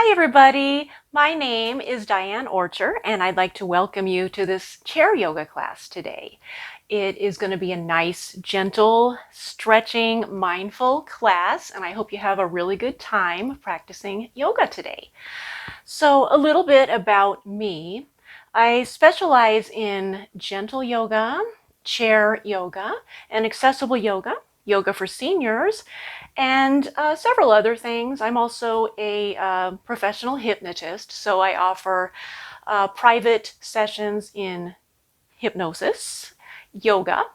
Hi everybody, my name is Dianne Orcher and I'd like to welcome you to this chair yoga class today. It is going to be a nice, gentle, stretching, mindful class and I hope you have a really good time practicing yoga today. So a little bit about me. I specialize in gentle yoga, chair yoga, and accessible yoga, yoga for seniors, and several other things. I'm also a professional hypnotist, so I offer private sessions in hypnosis, yoga,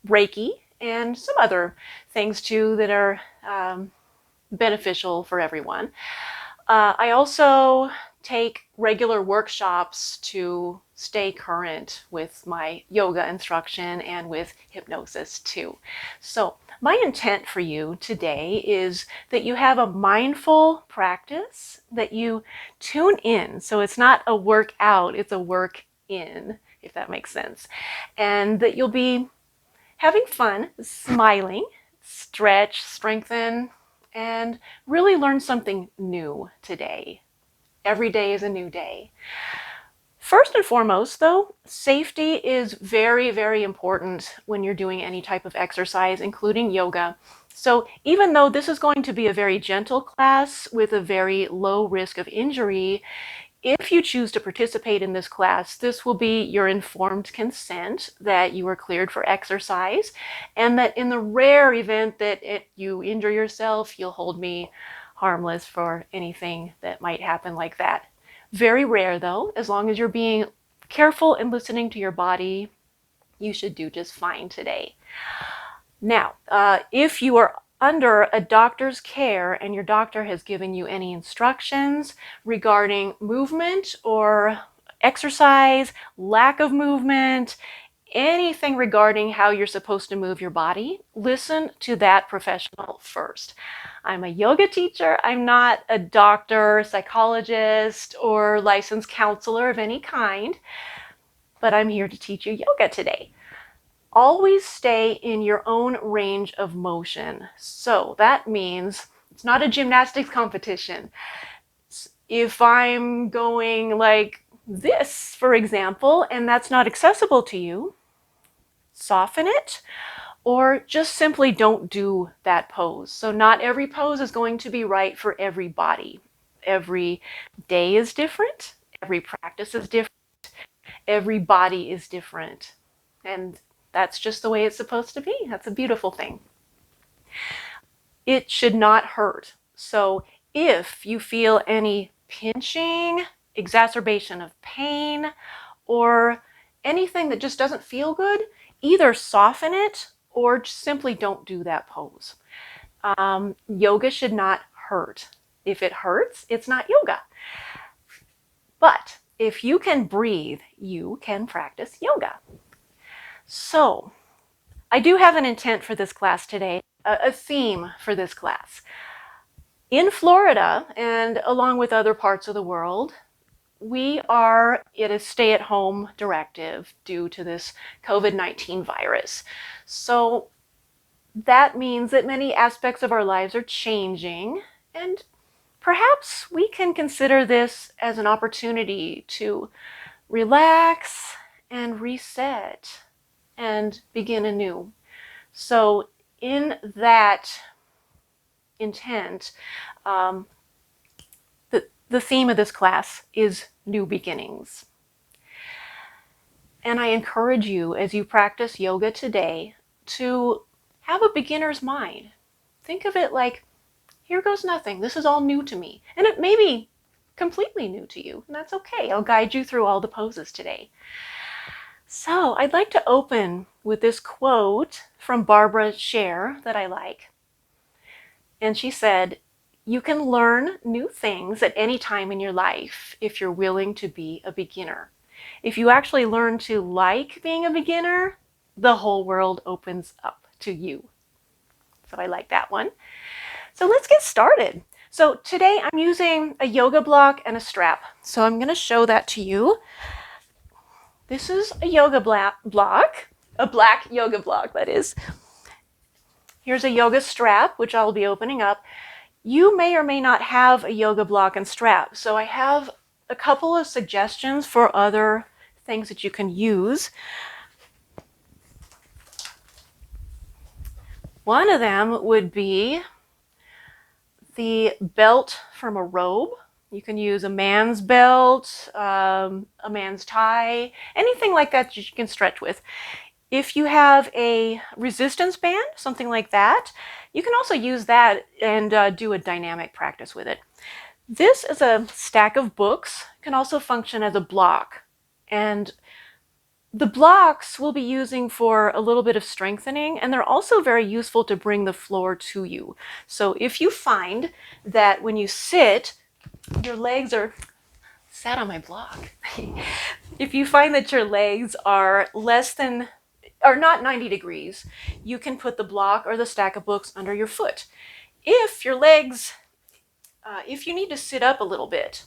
Reiki, and some other things too that are beneficial for everyone. I also take regular workshops to stay current with my yoga instruction and with hypnosis too. So my intent for you today is that you have a mindful practice, that you tune in. So it's not a workout, it's a work in, if that makes sense. And that you'll be having fun, smiling, stretch, strengthen, and really learn something new today. Every day is a new day. First and foremost, though, safety is very, very important when you're doing any type of exercise, including yoga. So even though this is going to be a very gentle class with a very low risk of injury, if you choose to participate in this class, this will be your informed consent that you are cleared for exercise, and that in the rare event that you injure yourself, you'll hold me harmless for anything that might happen like that. Very rare though, as long as you're being careful and listening to your body, you should do just fine today. Now, if you are under a doctor's care and your doctor has given you any instructions regarding movement or exercise, lack of movement, anything regarding how you're supposed to move your body, listen to that professional first. I'm a yoga teacher. I'm not a doctor, psychologist, or licensed counselor of any kind, but I'm here to teach you yoga today. Always stay in your own range of motion. So that means it's not a gymnastics competition. If I'm going like this, for example, and that's not accessible to you, soften it, or just simply don't do that pose. So not every pose is going to be right for every body. Every day is different. Every practice is different. Every body is different. And that's just the way it's supposed to be. That's a beautiful thing. It should not hurt. So if you feel any pinching, exacerbation of pain, or anything that just doesn't feel good, either soften it or simply don't do that pose. Yoga should not hurt. If it hurts, it's not yoga. But if you can breathe, you can practice yoga. So I do have an intent for this class today, a theme for this class. In Florida, and along with other parts of the world, we are in a stay-at-home directive due to this COVID-19 virus. So that means that many aspects of our lives are changing, and perhaps we can consider this as an opportunity to relax and reset and begin anew. So in that intent, the theme of this class is new beginnings. And I encourage you, as you practice yoga today, to have a beginner's mind. Think of it like, here goes nothing. This is all new to me. And it may be completely new to you, and that's okay. I'll guide you through all the poses today. So I'd like to open with this quote from Barbara Sher that I like. And she said, "You can learn new things at any time in your life if you're willing to be a beginner. If you actually learn to like being a beginner, the whole world opens up to you." So I like that one. So let's get started. So today I'm using a yoga block and a strap. So I'm going to show that to you. This is a yoga block, a black yoga block, that is. Here's a yoga strap, which I'll be opening up. You may or may not have a yoga block and strap, so I have a couple of suggestions for other things that you can use. One of them would be the belt from a robe. You can use a man's belt, a man's tie, anything like that you can stretch with. If you have a resistance band, something like that, you can also use that and do a dynamic practice with it. This is a stack of books, can also function as a block. And the blocks we'll be using for a little bit of strengthening, and they're also very useful to bring the floor to you. So if you find that when you sit, your legs are sat on my block. If you find that your legs are not 90 degrees, you can put the block or the stack of books under your foot. If your legs, if you need to sit up a little bit,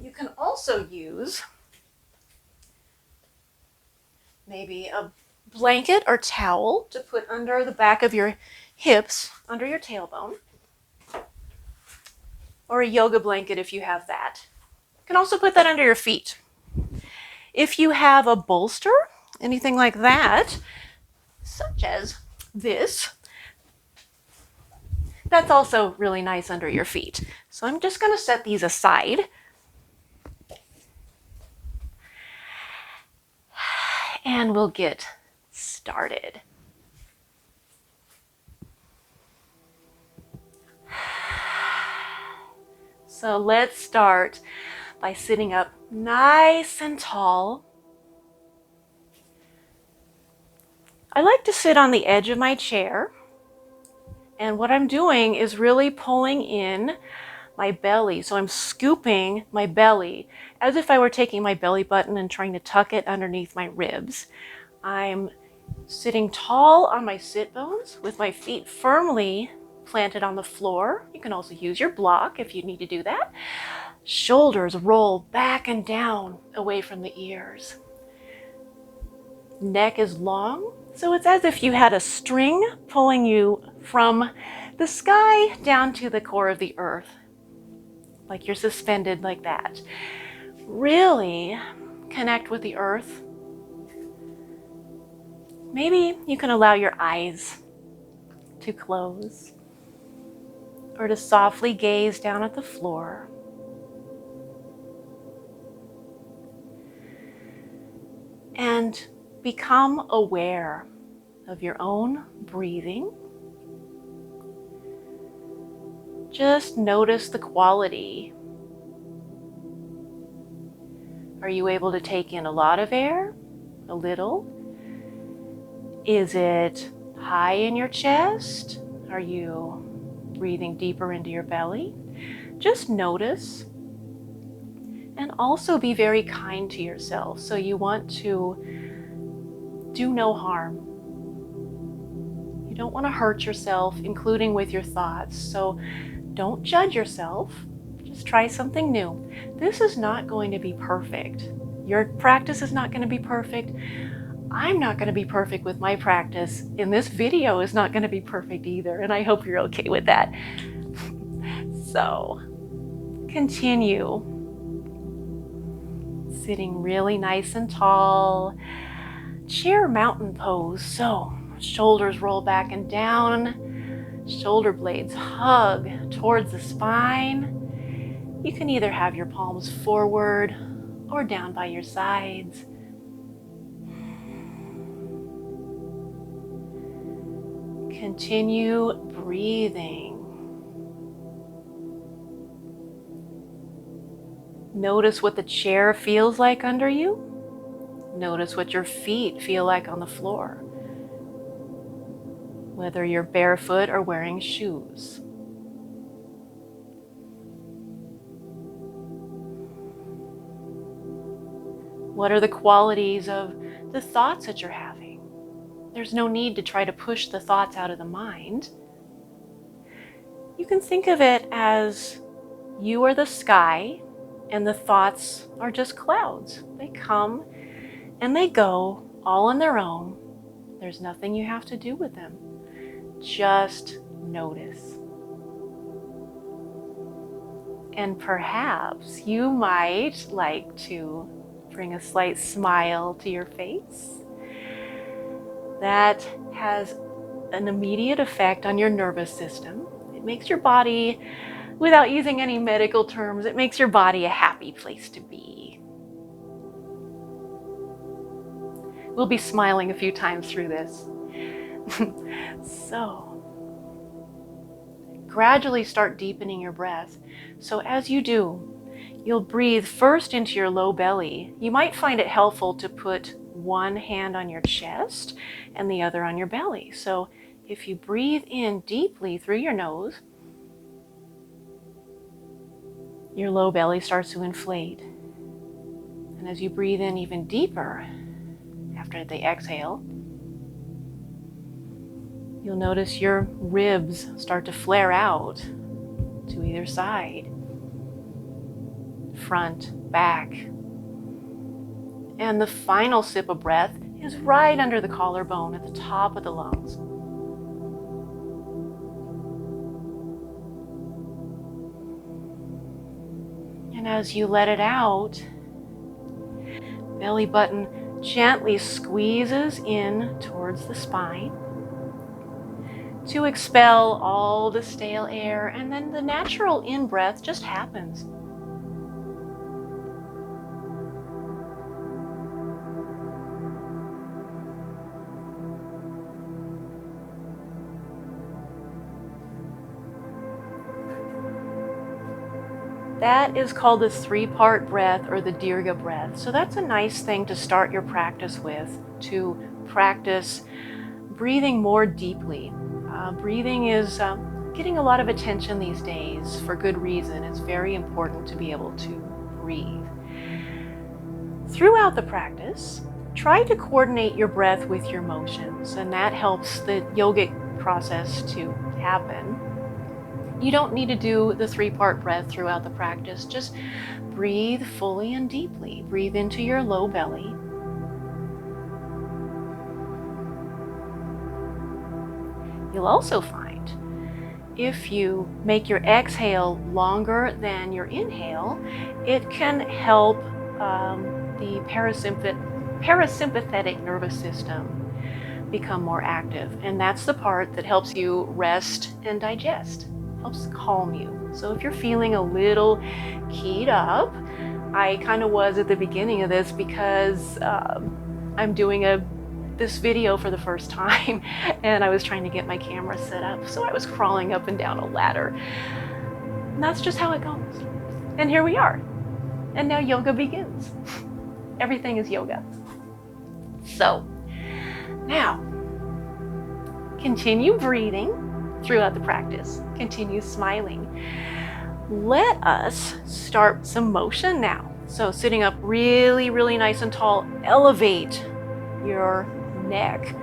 you can also use maybe a blanket or towel to put under the back of your hips, under your tailbone, or a yoga blanket if you have that. You can also put that under your feet. If you have a bolster, anything like that, such as this, that's also really nice under your feet. So I'm just going to set these aside. And we'll get started. So let's start by sitting up nice and tall. I like to sit on the edge of my chair. And what I'm doing is really pulling in my belly. So I'm scooping my belly as if I were taking my belly button and trying to tuck it underneath my ribs. I'm sitting tall on my sit bones with my feet firmly planted on the floor. You can also use your block if you need to do that. Shoulders roll back and down away from the ears. Neck is long, so it's as if you had a string pulling you from the sky down to the core of the earth, like you're suspended like that. Really connect with the earth. Maybe you can allow your eyes to close or to softly gaze down at the floor. And become aware of your own breathing. Just notice the quality. Are you able to take in a lot of air? A little? Is it high in your chest? Are you breathing deeper into your belly? Just notice. And also be very kind to yourself. So you want to do no harm. You don't want to hurt yourself, including with your thoughts. So don't judge yourself. Just try something new. This is not going to be perfect. Your practice is not going to be perfect. I'm not going to be perfect with my practice, and this video is not going to be perfect either, and I hope you're okay with that. So, continue. Sitting really nice and tall. Chair mountain pose. So, shoulders roll back and down. Shoulder blades hug towards the spine. You can either have your palms forward or down by your sides. Continue breathing. Notice what the chair feels like under you. Notice what your feet feel like on the floor, whether you're barefoot or wearing shoes. What are the qualities of the thoughts that you're having? There's no need to try to push the thoughts out of the mind. You can think of it as you are the sky and the thoughts are just clouds. They come and they go all on their own. There's nothing you have to do with them. Just notice. And perhaps you might like to bring a slight smile to your face. That has an immediate effect on your nervous system. It makes your body, without using any medical terms, it makes your body a happy place to be. We'll be smiling a few times through this. So, gradually start deepening your breath. So as you do, you'll breathe first into your low belly. You might find it helpful to put one hand on your chest and the other on your belly. So if you breathe in deeply through your nose, your low belly starts to inflate. And as you breathe in even deeper, after the exhale, you'll notice your ribs start to flare out to either side, front, back. And the final sip of breath is right under the collarbone at the top of the lungs. And as you let it out, belly button gently squeezes in towards the spine to expel all the stale air, and then the natural in-breath just happens. That is called the 3-part breath, or the Dirga breath. So that's a nice thing to start your practice with, to practice breathing more deeply. Breathing is getting a lot of attention these days for good reason. It's very important to be able to breathe. Throughout the practice, try to coordinate your breath with your motions, and that helps the yogic process to happen. You don't need to do the 3-part breath throughout the practice. Just breathe fully and deeply. Breathe into your low belly. You'll also find if you make your exhale longer than your inhale, it can help the parasympathetic nervous system become more active. And that's the part that helps you rest and digest, helps calm you. So if you're feeling a little keyed up, I kind of was at the beginning of this because I'm doing this video for the first time, and I was trying to get my camera set up, so I was crawling up and down a ladder. And that's just how it goes. And here we are. And now yoga begins. Everything is yoga. So now, continue breathing throughout the practice. Continue smiling. Let us start some motion now. So sitting up really, really nice and tall, elevate your neck.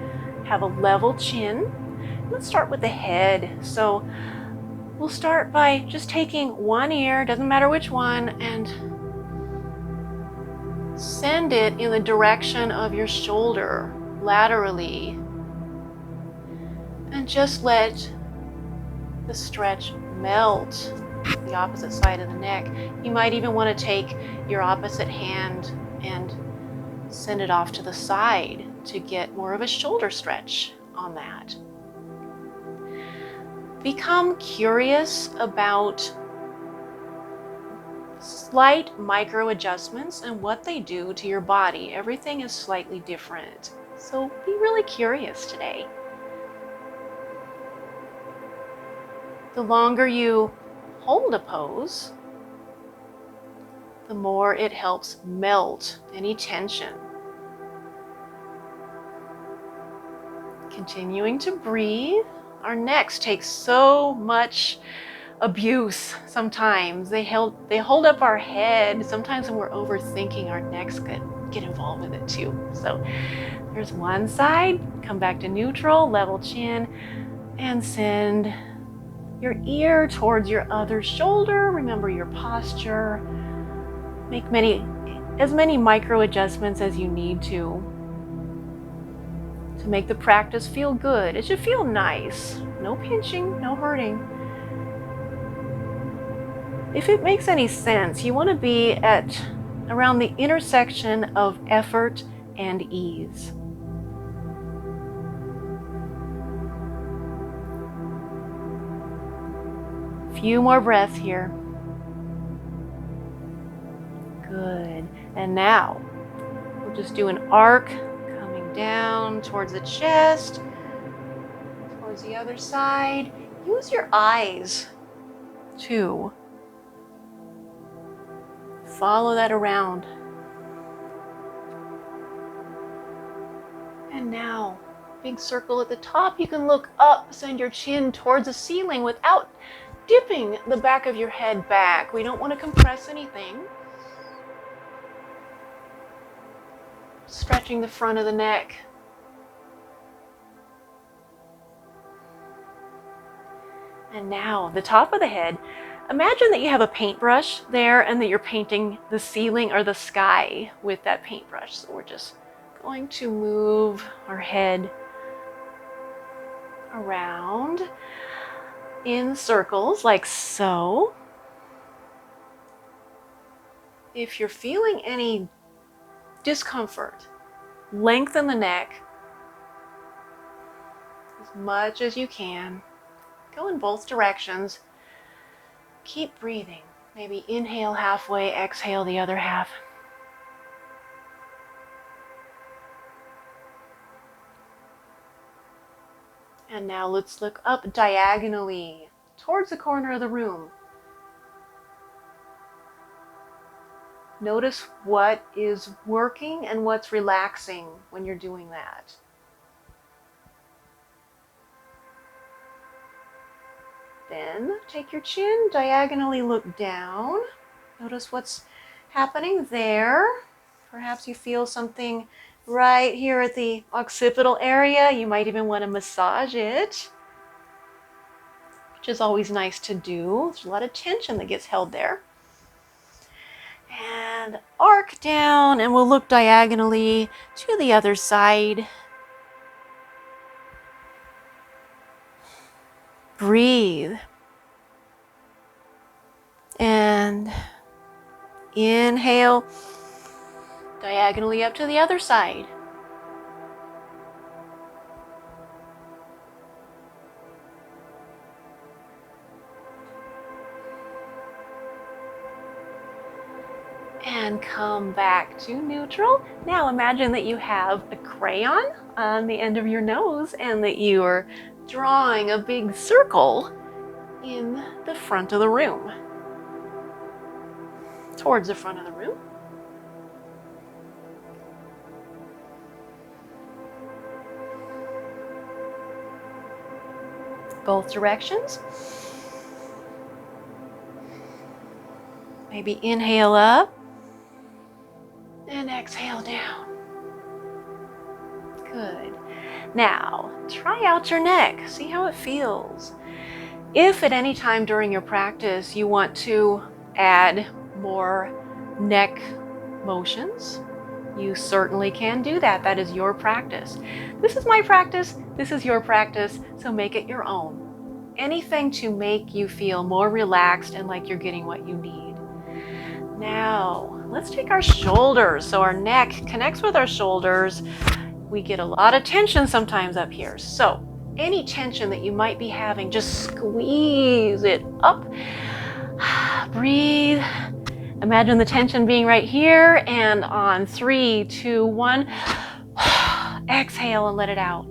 Have a level chin. Let's start with the head. So we'll start by just taking one ear, doesn't matter which one, and send it in the direction of your shoulder, laterally. And just let the stretch melt the opposite side of the neck. You might even want to take your opposite hand and send it off to the side to get more of a shoulder stretch on that. Become curious about slight micro adjustments and what they do to your body. Everything is slightly different. So be really curious today. The longer you hold a pose, the more it helps melt any tension. Continuing to breathe. Our necks take so much abuse sometimes. They hold up our head. Sometimes when we're overthinking, our necks get involved with it too. So there's one side, come back to neutral, level chin, and send your ear towards your other shoulder. Remember your posture. Make as many micro adjustments as you need to make the practice feel good. It should feel nice. No pinching, no hurting. If it makes any sense, you want to be at around the intersection of effort and ease. Few more breaths here. Good. And now we'll just do an arc coming down towards the chest, towards the other side. Use your eyes to follow that around. And now, big circle at the top. You can look up, send your chin towards the ceiling without dipping the back of your head back. We don't want to compress anything. Stretching the front of the neck. And now, the top of the head. Imagine that you have a paintbrush there and that you're painting the ceiling or the sky with that paintbrush. So we're just going to move our head around in circles like so. If you're feeling any discomfort, lengthen the neck as much as you can. Go in both directions. Keep breathing. Maybe inhale halfway, exhale the other half. And now let's look up diagonally towards the corner of the room. Notice what is working and what's relaxing when you're doing that. Then take your chin, diagonally look down. Notice what's happening there. Perhaps you feel something right here at the occipital area. You might even want to massage it, which is always nice to do. There's a lot of tension that gets held there. And arc down, and we'll look diagonally to the other side. Breathe. And inhale, diagonally up to the other side. And come back to neutral. Now imagine that you have a crayon on the end of your nose and that you are drawing a big circle in the front of the room. Towards the front of the room. Both directions. Maybe inhale up and exhale down. Good. Now, try out your neck. See how it feels. If at any time during your practice you want to add more neck motions, you certainly can do that. That is your practice. This is my practice. This is your practice. So make it your own. Anything to make you feel more relaxed and like you're getting what you need. Now, let's take our shoulders. So our neck connects with our shoulders. We get a lot of tension sometimes up here. So any tension that you might be having, just squeeze it up. Breathe. Imagine the tension being right here, and on 3, 2, 1, exhale and let it out.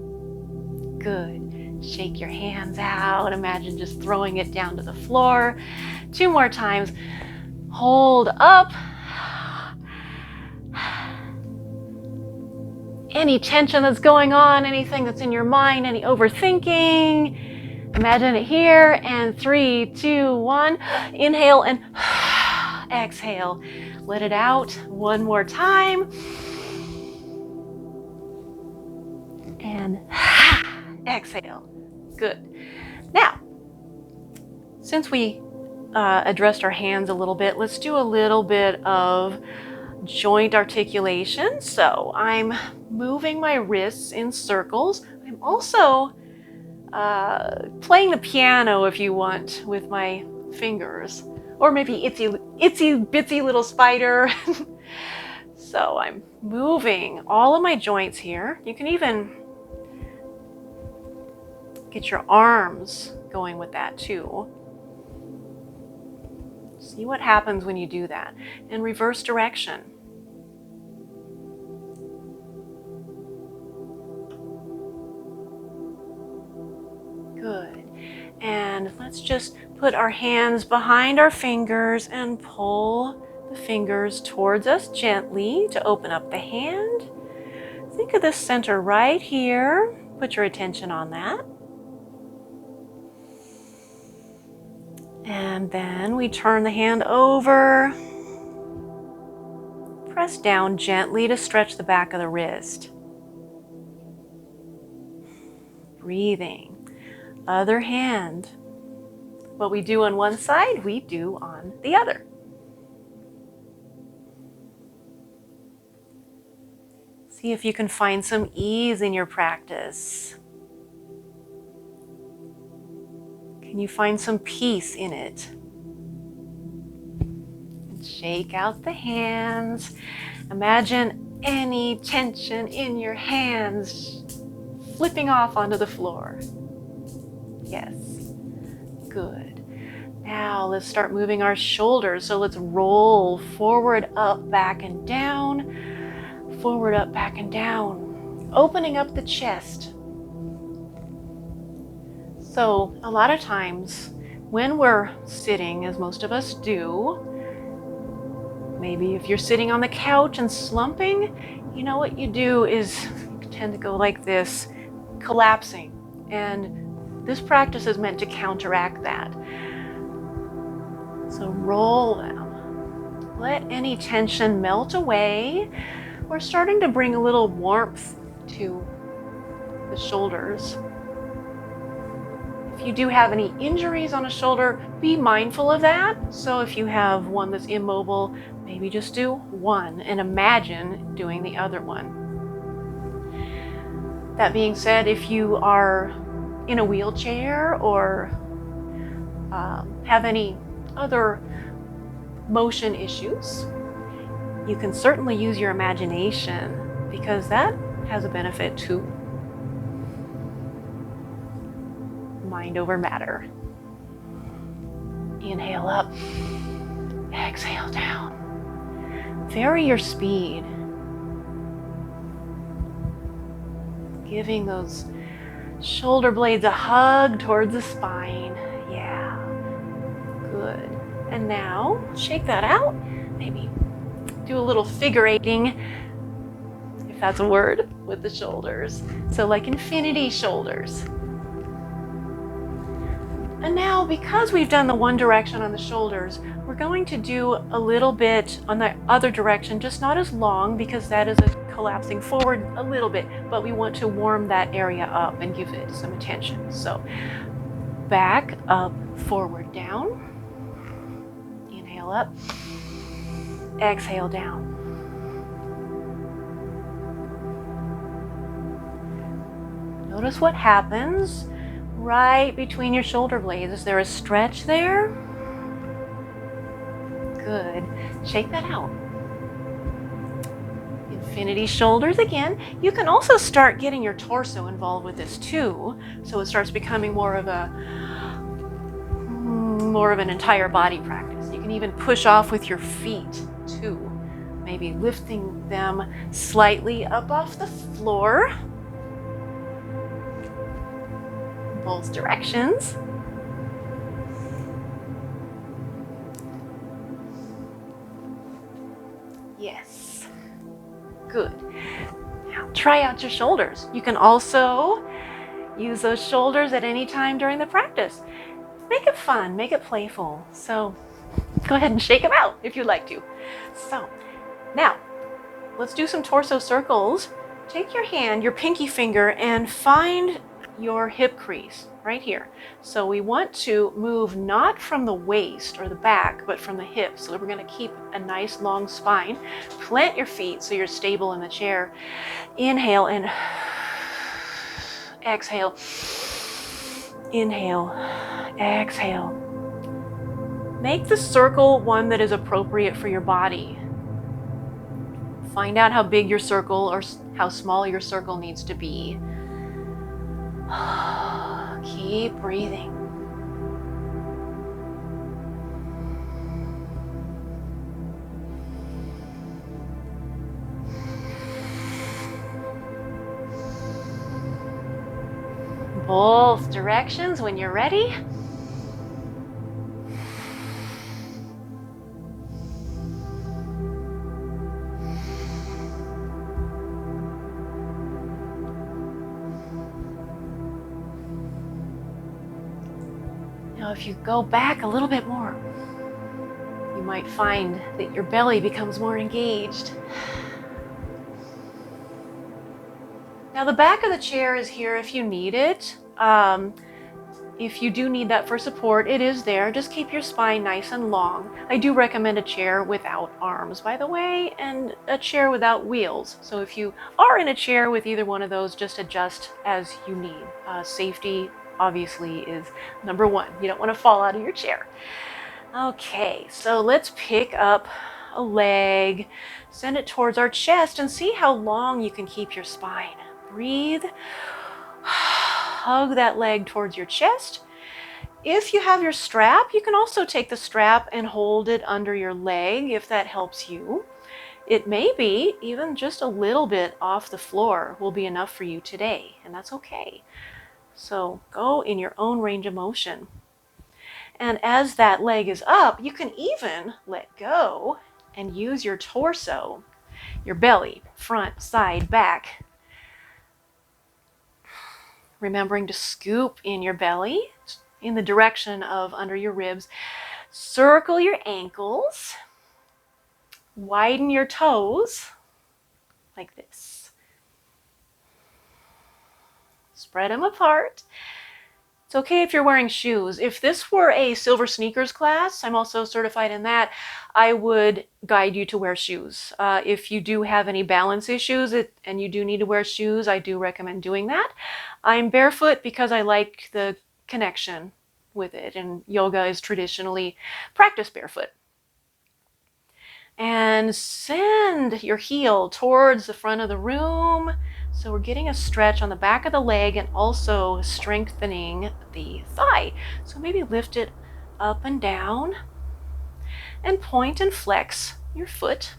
Good. Shake your hands out. Imagine just throwing it down to the floor. 2 more times. Hold up. Any tension that's going on, anything that's in your mind, any overthinking, imagine it here, and 3, 2, 1, inhale and exhale. Let it out 1 more time. And exhale. Good. Now, since we addressed our hands a little bit, let's do a little bit of joint articulation. So I'm moving my wrists in circles. I'm also playing the piano, if you want, with my fingers. Or maybe itsy bitsy little spider. So I'm moving all of my joints here. You can even get your arms going with that too. See what happens when you do that. In reverse direction. Good. And let's just put our hands behind our fingers and pull the fingers towards us gently to open up the hand. Think of the center right here. Put your attention on that. And then we turn the hand over. Press down gently to stretch the back of the wrist. Breathing. Other hand. What we do on one side, we do on the other. See if you can find some ease in your practice. Can you find some peace in it? Shake out the hands. Imagine any tension in your hands flipping off onto the floor. Yes, good. Now let's start moving our shoulders. So let's roll forward, up, back, and down. Forward, up, back, and down. Opening up the chest. So a lot of times when we're sitting, as most of us do, maybe if you're sitting on the couch and slumping, you know what you do is you tend to go like this, collapsing. And this practice is meant to counteract that. So roll them. Let any tension melt away. We're starting to bring a little warmth to the shoulders. If you do have any injuries on a shoulder, be mindful of that. So if you have one that's immobile, maybe just do one and imagine doing the other one. That being said, if you are in a wheelchair or have any other motion issues, you can certainly use your imagination because that has a benefit too. Mind over matter. Inhale up, exhale down. Vary your speed. Giving those shoulder blades a hug towards the spine. Yeah, good. And now shake that out. Maybe do a little figure eighting, if that's a word, with the shoulders. So like infinity shoulders. And now, because we've done the one direction on the shoulders, we're going to do a little bit on the other direction, just not as long because that is a collapsing forward a little bit, but we want to warm that area up and give it some attention. So back, up, forward, down. Inhale up, exhale down. Notice what happens right between your shoulder blades. Is there a stretch there? Good. Shake that out. Infinity shoulders again. You can also start getting your torso involved with this too, so it starts becoming more of an entire body practice. You can even push off with your feet too, maybe lifting them slightly up off the floor. Both directions. Yes. Good. Now try out your shoulders. You can also use those shoulders at any time during the practice. Make it fun, make it playful. So go ahead and shake them out if you'd like to. So now let's do some torso circles. Take your hand, your pinky finger, and find your hip crease right here. So we want to move not from the waist or the back, but from the hips. So we're going to keep a nice long spine. Plant your feet so you're stable in the chair. Inhale and exhale. Inhale, exhale. Make the circle one that is appropriate for your body. Find out how big your circle or how small your circle needs to be. Keep breathing. Both directions when you're ready. Now, if you go back a little bit more, you might find that your belly becomes more engaged. Now, the back of the chair is here if you need it. If you do need that for support, it is there. Just keep your spine nice and long. I do recommend a chair without arms, by the way, and a chair without wheels. So if you are in a chair with either one of those, just adjust as you need. Safety, obviously, is number one. You don't want to fall out of your chair. Okay, so let's pick up a leg, send it towards our chest, and see how long you can keep your spine. Breathe. Hug that leg towards your chest. If you have your strap, you can also take the strap and hold it under your leg if that helps you. It may be even just a little bit off the floor will be enough for you today, and that's okay. So go in your own range of motion. And as that leg is up, you can even let go and use your torso, your belly, front, side, back. Remembering to scoop in your belly in the direction of under your ribs. Circle your ankles. Widen your toes like this. Spread them apart. It's okay if you're wearing shoes. If this were a silver sneakers class, I'm also certified in that, I would guide you to wear shoes. If you do have any balance issues and you do need to wear shoes, I do recommend doing that. I'm barefoot because I like the connection with it, and yoga is traditionally practiced barefoot. And send your heel towards the front of the room. So we're getting a stretch on the back of the leg and also strengthening the thigh. So maybe lift it up and down and point and flex your foot.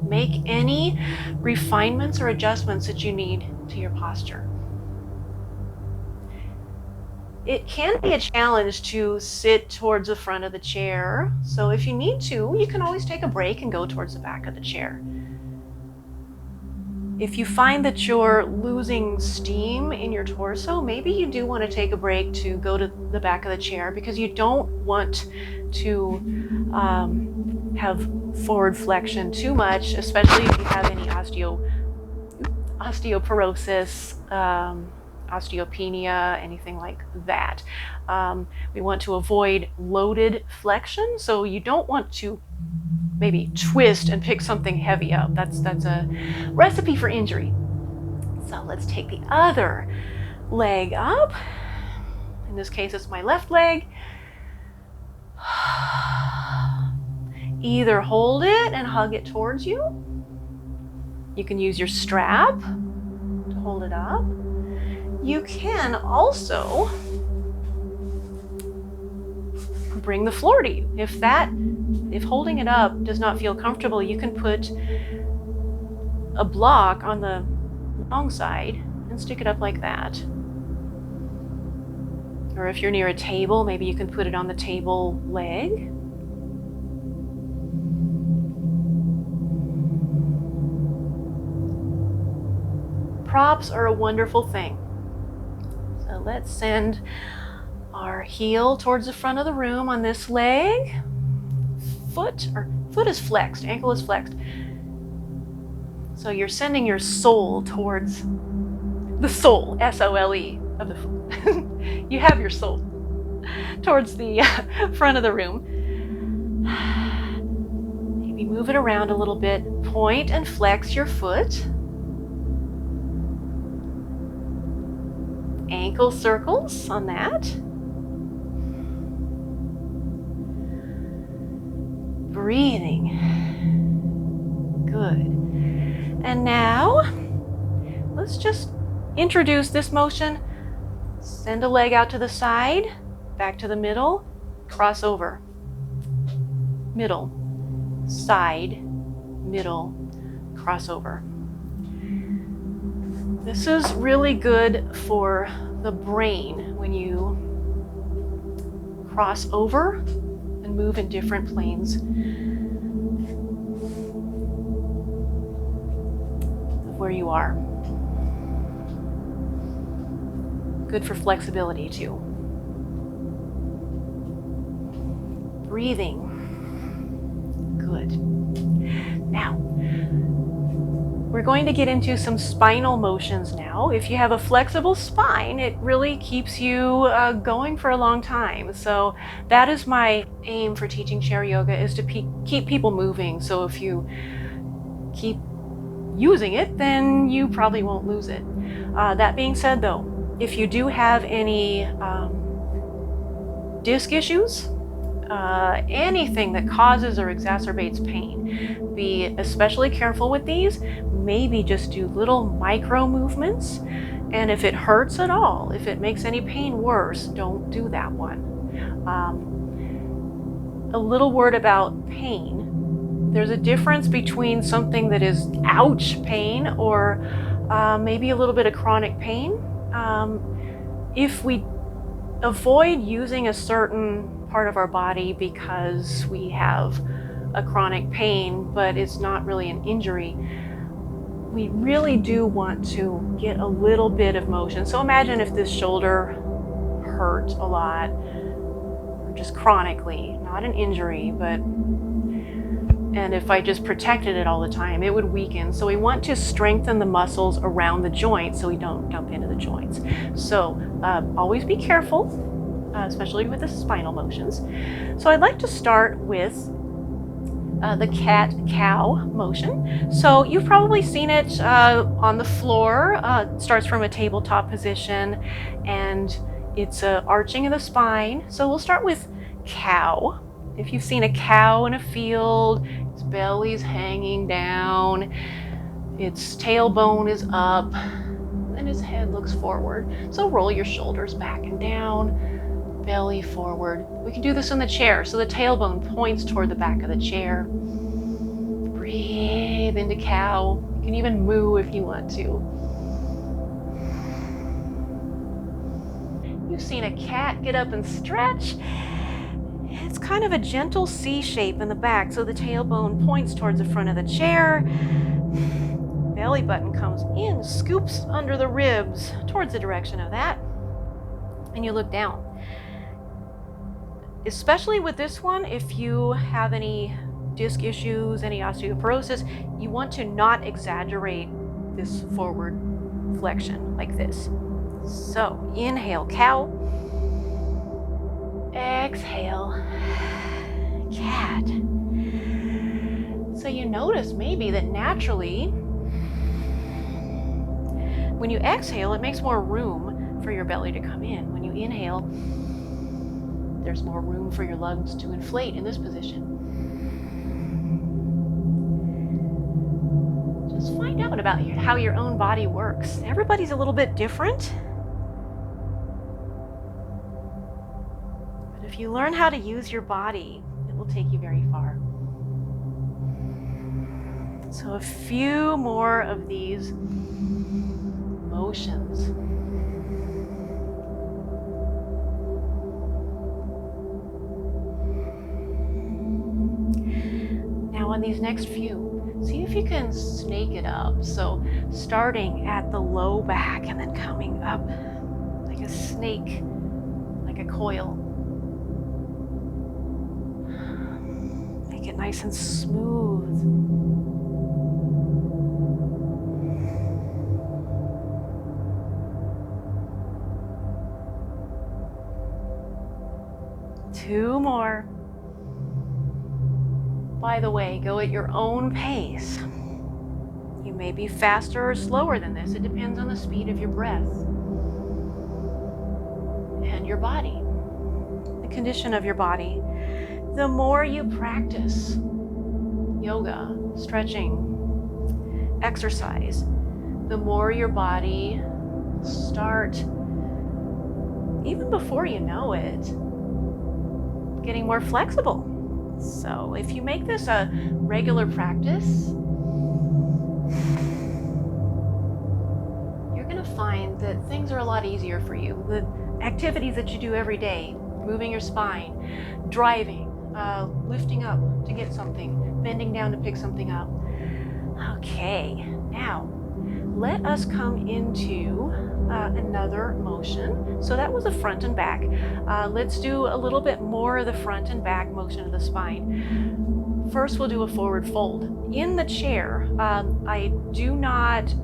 Make any refinements or adjustments that you need to your posture. It can be a challenge to sit towards the front of the chair. So if you need to, you can always take a break and go towards the back of the chair. If you find that you're losing steam in your torso, maybe you do want to take a break to go to the back of the chair because you don't want to have forward flexion too much, especially if you have any osteoporosis, osteopenia, anything like that. We want to avoid loaded flexion, so you don't want to maybe twist and pick something heavy up. That's a recipe for injury. So let's take the other leg up. In this case, it's my left leg. Either hold it and hug it towards you. You can use your strap to hold it up. You can also bring the floor to you. If holding it up does not feel comfortable, you can put a block on the long side and stick it up like that. Or if you're near a table, maybe you can put it on the table leg. Props are a wonderful thing. So let's send our heel towards the front of the room on this leg. Foot is flexed, ankle is flexed. So you're sending your soul towards the soul, S-O-L-E, of the foot. You have your soul towards the front of the room. Maybe move it around a little bit. Point and flex your foot. Ankle circles on that. Breathing. Good. And now, let's just introduce this motion. Send a leg out to the side, back to the middle, cross over. Middle, side, middle, cross over. This is really good for the brain when you cross over and move in different planes of where you are. Good for flexibility too. Breathing. Good. Now, we're going to get into some spinal motions now. If you have a flexible spine, it really keeps you going for a long time. So that is my aim for teaching chair yoga, is to keep people moving. So if you keep using it, then you probably won't lose it. That being said though, if you do have any disc issues, anything that causes or exacerbates pain, be especially careful with these. Maybe just do little micro movements. And if it hurts at all, if it makes any pain worse, don't do that one. A little word about pain. There's a difference between something that is ouch pain or maybe a little bit of chronic pain. If we avoid using a certain part of our body because we have a chronic pain, but it's not really an injury, we really do want to get a little bit of motion. So imagine if this shoulder hurt a lot, or just chronically, not an injury, and if I just protected it all the time, it would weaken. So we want to strengthen the muscles around the joint so we don't dump into the joints. So always be careful, especially with the spinal motions. So I'd like to start with the cat-cow motion. So you've probably seen it on the floor. It starts from a tabletop position and it's an arching of the spine. So we'll start with cow. If you've seen a cow in a field, its belly's hanging down, its tailbone is up, and its head looks forward. So roll your shoulders back and down, belly forward. We can do this in the chair, so the tailbone points toward the back of the chair. Breathe into cow. You can even moo if you want to. You've seen a cat get up and stretch. It's kind of a gentle C shape in the back, so the tailbone points towards the front of the chair. Belly button comes in, scoops under the ribs towards the direction of that, and you look down. Especially with this one, if you have any disc issues, any osteoporosis, you want to not exaggerate this forward flexion like this. So inhale, cow. Exhale, cat. So you notice maybe that naturally, when you exhale, it makes more room for your belly to come in. When you inhale, there's more room for your lungs to inflate in this position. Just find out about how your own body works. Everybody's a little bit different. But if you learn how to use your body, it will take you very far. So a few more of these motions. On these next few, see if you can snake it up. So starting at the low back and then coming up like a snake, like a coil. Make it nice and smooth. Two more. By the way, go at your own pace. You may be faster or slower than this. It depends on the speed of your breath and your body, the condition of your body. The more you practice yoga, stretching, exercise, the more your body will start, even before you know it, getting more flexible. So if you make this a regular practice, you're going to find that things are a lot easier for you. The activities that you do every day, moving your spine, driving, lifting up to get something, bending down to pick something up. Okay, now let us come into another motion. So that was the front and back. Let's do a little bit more of the front and back motion of the spine. First, we'll do a forward fold. In the chair, I do not,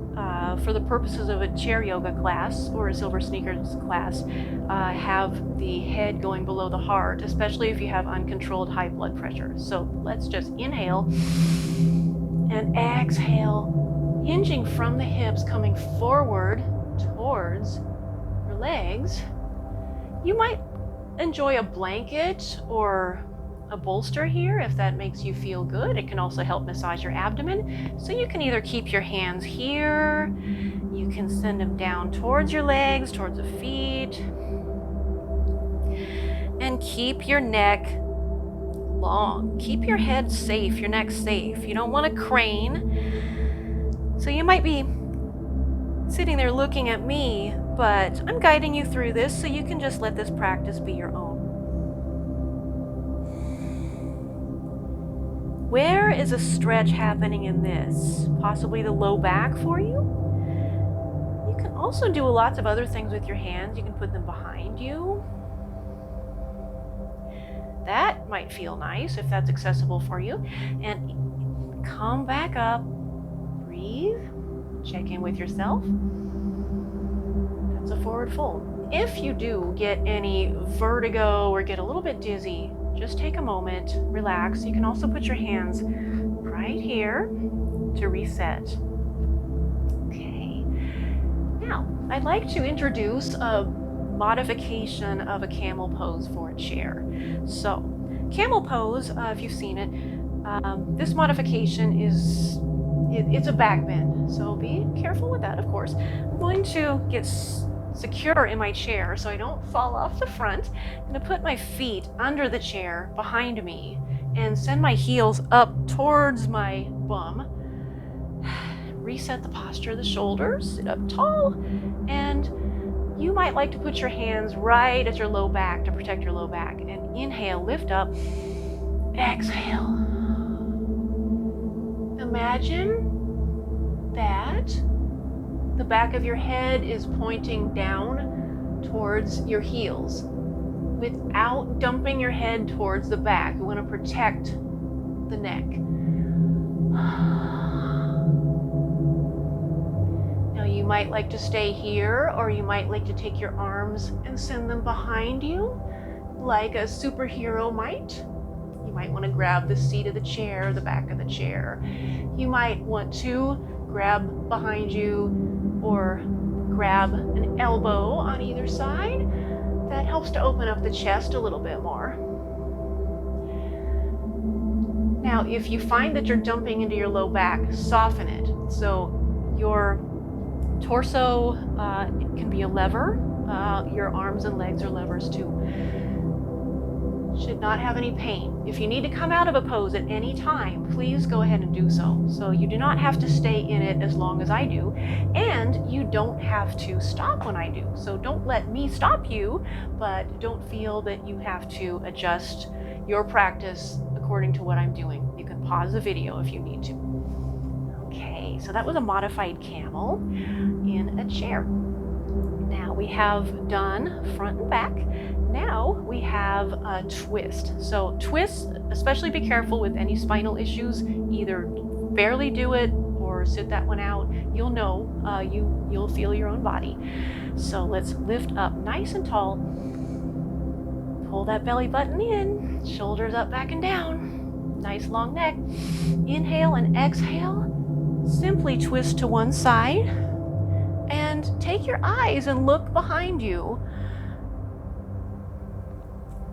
for the purposes of a chair yoga class or a silver sneakers class, have the head going below the heart, especially if you have uncontrolled high blood pressure. So let's just inhale and exhale, hinging from the hips, coming forward towards your legs. You might enjoy a blanket or a bolster here if that makes you feel good. It can also help massage your abdomen. So you can either keep your hands here, you can send them down towards your legs, towards the feet, and keep your neck long. Keep your head safe, your neck safe. You don't want to crane. So you might be sitting there looking at me, but I'm guiding you through this so you can just let this practice be your own. Where is a stretch happening in this? Possibly the low back for you? You can also do lots of other things with your hands. You can put them behind you. That might feel nice if that's accessible for you. And come back up, breathe, check in with yourself. That's a forward fold. If you do get any vertigo or get a little bit dizzy, just take a moment, relax. You can also put your hands right here to reset. Okay. Now, I'd like to introduce a modification of a camel pose for a chair. So, camel pose, if you've seen it, this modification is, it's a back bend. So be careful with that, of course. I'm going to get secure in my chair so I don't fall off the front. I'm going to put my feet under the chair behind me and send my heels up towards my bum. Reset the posture of the shoulders, sit up tall, and you might like to put your hands right at your low back to protect your low back. And inhale, lift up, exhale. Imagine that the back of your head is pointing down towards your heels without dumping your head towards the back. You want to protect the neck. Now you might like to stay here, or you might like to take your arms and send them behind you like a superhero might. You might want to grab the seat of the chair, the back of the chair. You might want to grab behind you or grab an elbow on either side. That helps to open up the chest a little bit more. Now, if you find that you're dumping into your low back, soften it. So your torso can be a lever. Your arms and legs are levers too. Should not have any pain. If you need to come out of a pose at any time, please go ahead and do so. So you do not have to stay in it as long as I do, and you don't have to stop when I do. So don't let me stop you, but don't feel that you have to adjust your practice according to what I'm doing. You can pause the video if you need to. Okay, so that was a modified camel in a chair. Now we have done front and back. Now we have a twist. So twist, especially be careful with any spinal issues. Either barely do it or sit that one out. You'll know, you'll feel your own body. So let's lift up nice and tall. Pull that belly button in, shoulders up, back and down. Nice long neck. Inhale and exhale. Simply twist to one side and take your eyes and look behind you.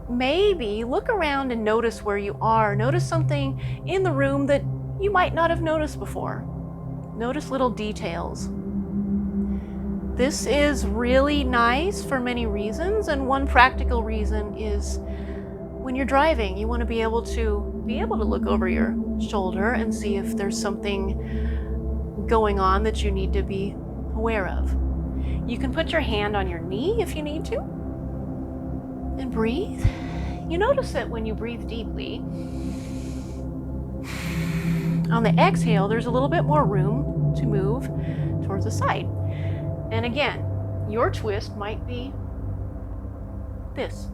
maybe look around and notice where you are. Notice something in the room that you might not have noticed before. Notice little details. This is really nice for many reasons, and one practical reason is when you're driving, you want to be able to look over your shoulder and see if there's something going on that you need to be aware of. You can put your hand on your knee if you need to and breathe. You notice that when you breathe deeply, on the exhale, there's a little bit more room to move towards the side. And again, your twist might be this.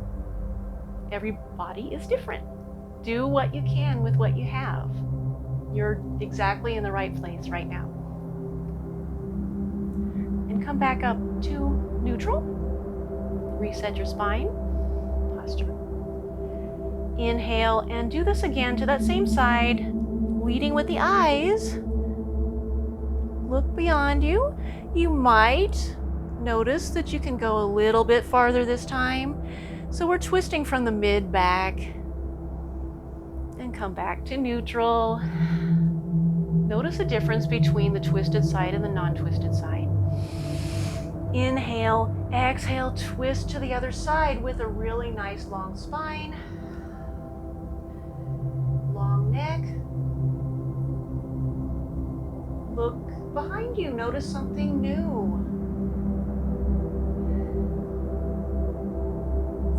Every body is different. Do what you can with what you have. You're exactly in the right place right now. And come back up to neutral. Reset your spine, posture. Inhale and do this again to that same side, leading with the eyes. Look beyond you. You might notice that you can go a little bit farther this time. So we're twisting from the mid back and come back to neutral. Notice the difference between the twisted side and the non-twisted side. Inhale, exhale, twist to the other side with a really nice long spine. Long neck. Look behind you, notice something new.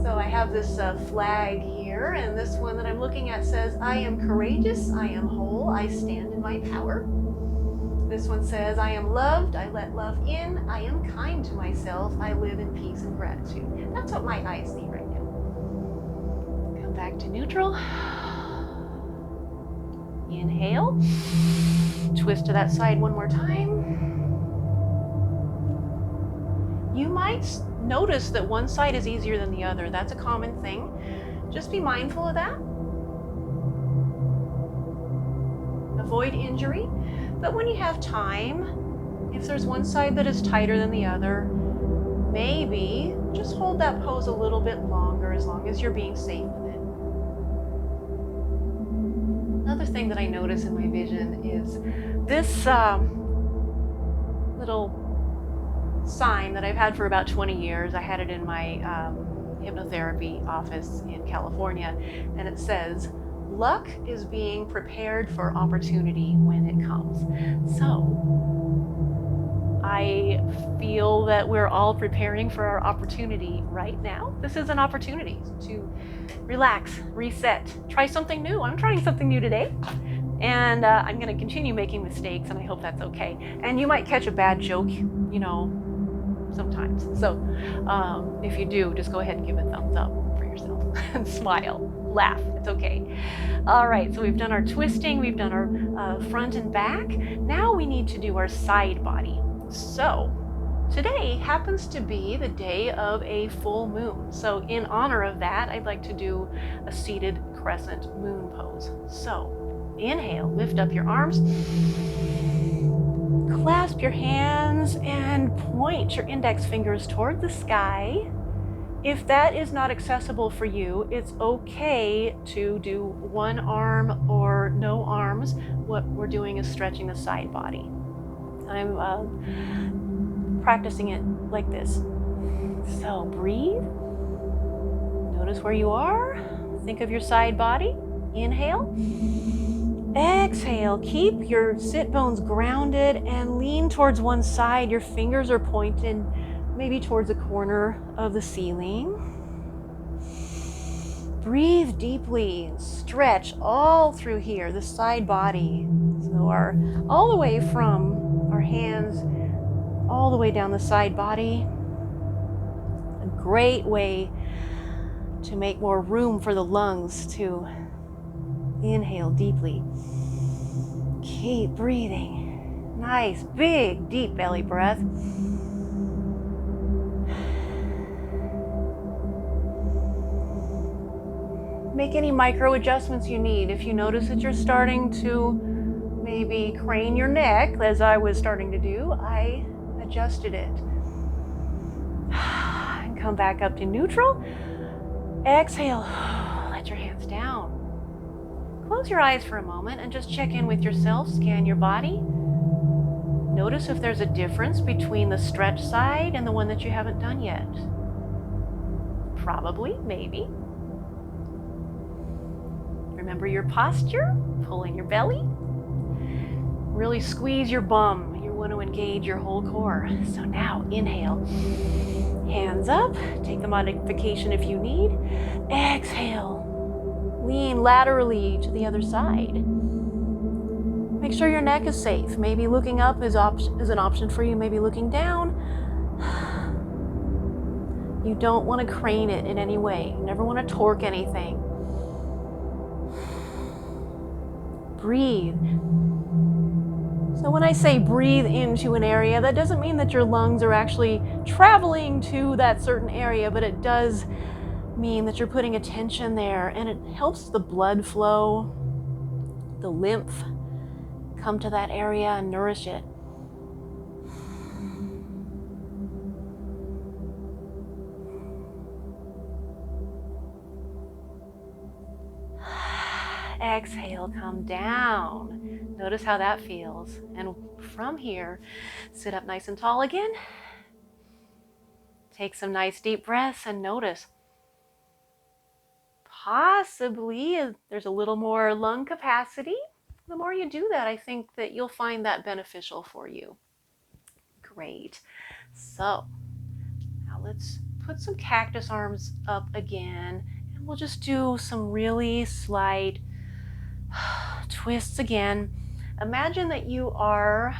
So I have this flag here, and this one that I'm looking at says, I am courageous, I am whole, I stand in my power. This one says, I am loved, I let love in, I am kind to myself, I live in peace and gratitude. That's what my eyes see right now. Come back to neutral. Inhale. Twist to that side one more time. You might notice that one side is easier than the other. That's a common thing. Just be mindful of that. Avoid injury. But when you have time, if there's one side that is tighter than the other, maybe just hold that pose a little bit longer as long as you're being safe with it. Another thing that I notice in my vision is this little sign that I've had for about 20 years. I had it in my hypnotherapy office in California, and it says, luck is being prepared for opportunity when it comes. So I feel that we're all preparing for our opportunity right now. This is an opportunity to relax, reset, try something new. I'm trying something new today. And I'm going to continue making mistakes, and I hope that's okay. And you might catch a bad joke, sometimes. So if you do, just go ahead and give a thumbs up for yourself and smile, laugh. It's okay. All right, so we've done our twisting, we've done our front and back. Now we need to do our side body. So today happens to be the day of a full moon. So in honor of that, I'd like to do a seated crescent moon pose. So inhale, lift up your arms. Clasp your hands and point your index fingers toward the sky. If that is not accessible for you, it's okay to do one arm or no arms. What we're doing is stretching the side body. I'm practicing it like this. So breathe. Notice where you are. Think of your side body. Inhale. Exhale, keep your sit bones grounded and lean towards one side. Your fingers are pointed maybe towards a corner of the ceiling. Breathe deeply and stretch all through here, the side body. So all the way from our hands, all the way down the side body. A great way to make more room for the lungs to inhale deeply. Keep breathing. Nice, big, deep belly breath. Make any micro adjustments you need. If you notice that you're starting to maybe crane your neck, as I was starting to do, I adjusted it. And come back up to neutral. Exhale, let your hands down. Close your eyes for a moment and just check in with yourself, scan your body. Notice if there's a difference between the stretch side and the one that you haven't done yet. Probably, maybe. Remember your posture, pull in your belly. Really squeeze your bum. You want to engage your whole core. So now inhale, hands up, take the modification if you need. Exhale, lean laterally to the other side. Make sure your neck is safe. Maybe looking up is an option for you, maybe looking down. You don't want to crane it in any way. You never want to torque anything. Breathe. So when I say breathe into an area, that doesn't mean that your lungs are actually traveling to that certain area, but it does mean that you're putting attention there, and it helps the blood flow, the lymph come to that area and nourish it. Exhale, come down. Notice how that feels. And from here, sit up nice and tall again. Take some nice deep breaths and notice. Possibly there's a little more lung capacity. The more you do that, I think that you'll find that beneficial for you. Great. So now let's put some cactus arms up again, and we'll just do some really slight twists again. Imagine that you are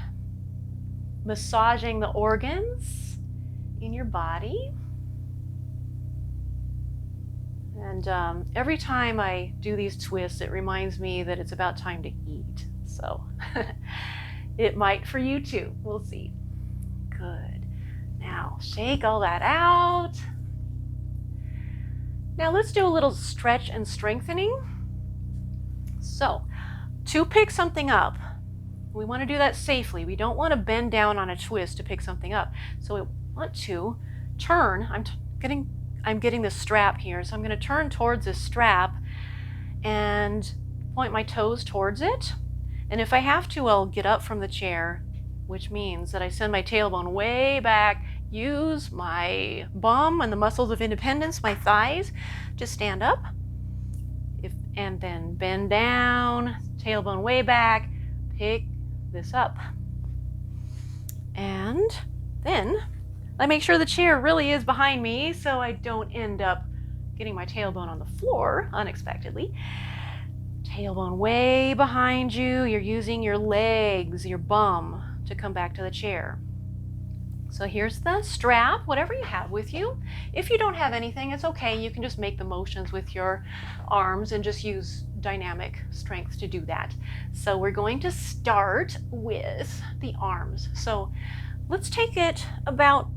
massaging the organs in your body. And every time I do these twists, it reminds me that it's about time to eat. So it might for you too. We'll see. Good. Now shake all that out. Now let's do a little stretch and strengthening. So to pick something up, we want to do that safely. We don't want to bend down on a twist to pick something up. So we want to turn. I'm getting this strap here, so I'm going to turn towards this strap and point my toes towards it. And if I have to, I'll get up from the chair, which means that I send my tailbone way back, use my bum and the muscles of independence, my thighs, to stand up. And then bend down, tailbone way back, pick this up. And then I make sure the chair really is behind me so I don't end up getting my tailbone on the floor unexpectedly. Tailbone way behind you. You're using your legs, your bum, to come back to the chair. So here's the strap, whatever you have with you. If you don't have anything, it's okay. You can just make the motions with your arms and just use dynamic strength to do that. So we're going to start with the arms. So let's take it about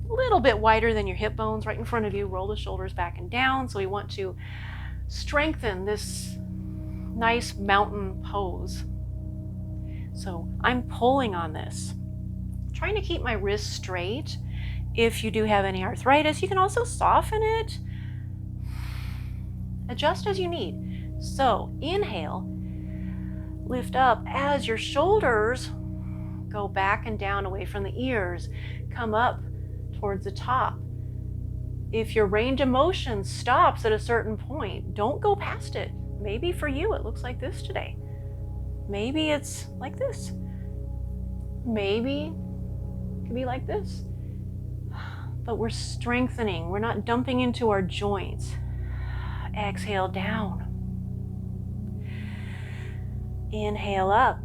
a little bit wider than your hip bones right in front of you. Roll the shoulders back and down. So we want to strengthen this nice mountain pose. So I'm pulling on this, trying to keep my wrists straight. If you do have any arthritis, you can also soften it. Adjust as you need. So inhale, lift up as your shoulders go back and down away from the ears. Come up towards the top. If your range of motion stops at a certain point, don't go past it. Maybe for you it looks like this today. Maybe it's like this. Maybe it could be like this. But we're strengthening. We're not dumping into our joints. Exhale down. Inhale up.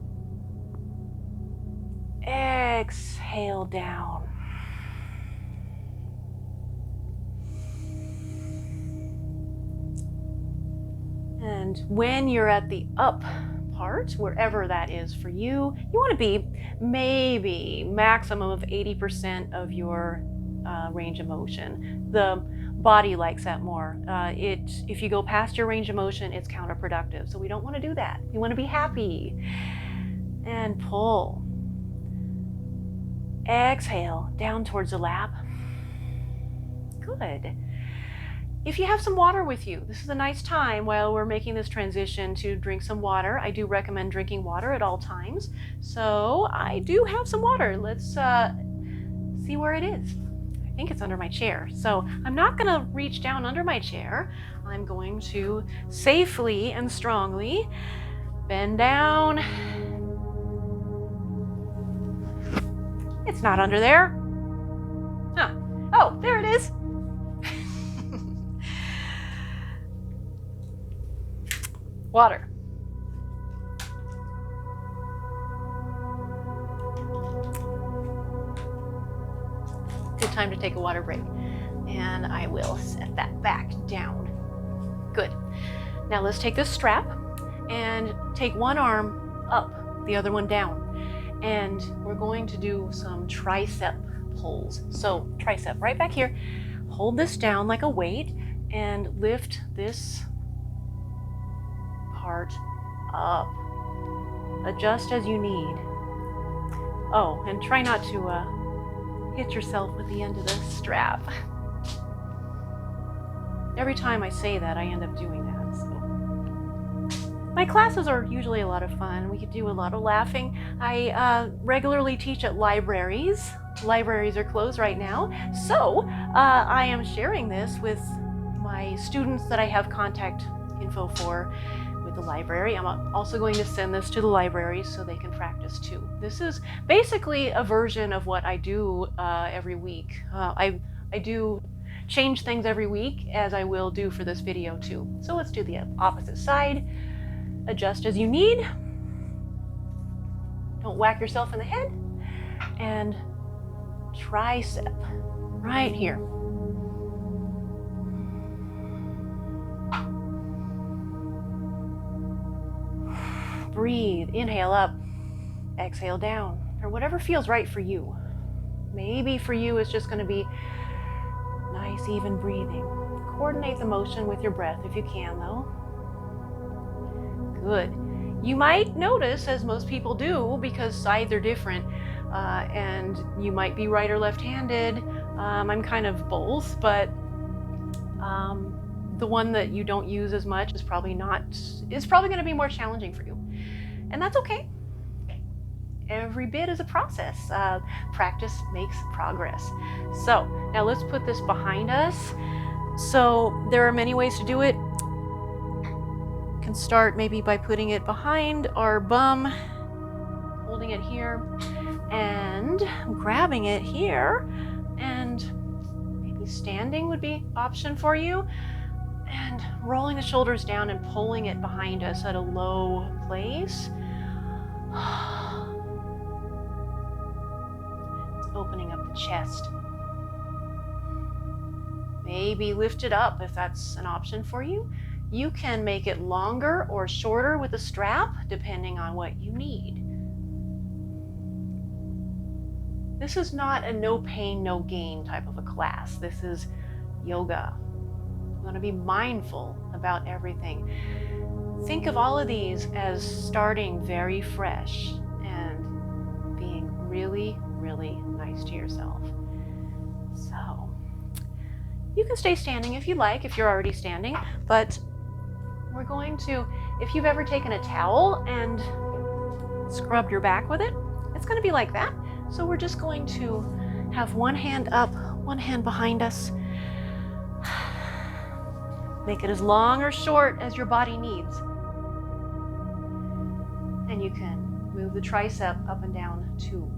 Exhale down. And when you're at the up part, wherever that is for you, you want to be maybe maximum of 80% of your range of motion. The body likes that more. If you go past your range of motion, it's counterproductive. So we don't want to do that. We want to be happy. And pull. Exhale down towards the lap. Good. If you have some water with you, this is a nice time while we're making this transition to drink some water. I do recommend drinking water at all times. So I do have some water. Let's see where it is. I think it's under my chair. So I'm not going to reach down under my chair. I'm going to safely and strongly bend down. It's not under there. Huh. Oh, there it is. Water. Good time to take a water break. And I will set that back down. Good. Now let's take this strap and take one arm up, the other one down. And we're going to do some tricep pulls. So tricep right back here. Hold this down like a weight and lift this part up. Adjust as you need. Oh, and try not to hit yourself with the end of the strap. Every time I say that, I end up doing that. So my classes are usually a lot of fun. We could do a lot of laughing. I regularly teach at libraries. Libraries are closed right now. So I am sharing this with my students that I have contact info for with the library. I'm also going to send this to the library so they can practice too. This is basically a version of what I do every week. I do change things every week, as I will do for this video too. So let's do the opposite side. Adjust as you need. Don't whack yourself in the head. And tricep right here. Breathe, inhale up, exhale down, or whatever feels right for you. Maybe for you it's just going to be nice, even breathing. Coordinate the motion with your breath if you can, though. Good. You might notice, as most people do, because sides are different, and you might be right or left-handed. I'm kind of both, but the one that you don't use as much is probably going to be more challenging for you. And that's okay. Every bit is a process. Practice makes progress. So now let's put this behind us. So there are many ways to do it. You can start maybe by putting it behind our bum, holding it here, and grabbing it here, and maybe standing would be an option for you, and rolling the shoulders down and pulling it behind us at a low place. Opening up the chest. Maybe lift it up if that's an option for you. You can make it longer or shorter with a strap, depending on what you need. This is not a no pain, no gain type of a class. This is yoga. We're going to be mindful about everything. Think of all of these as starting very fresh and being really, really nice to yourself. So you can stay standing if you like, if you're already standing, but we're going to, if you've ever taken a towel and scrubbed your back with it, it's going to be like that. So we're just going to have one hand up, one hand behind us. Make it as long or short as your body needs. And you can move the tricep up and down to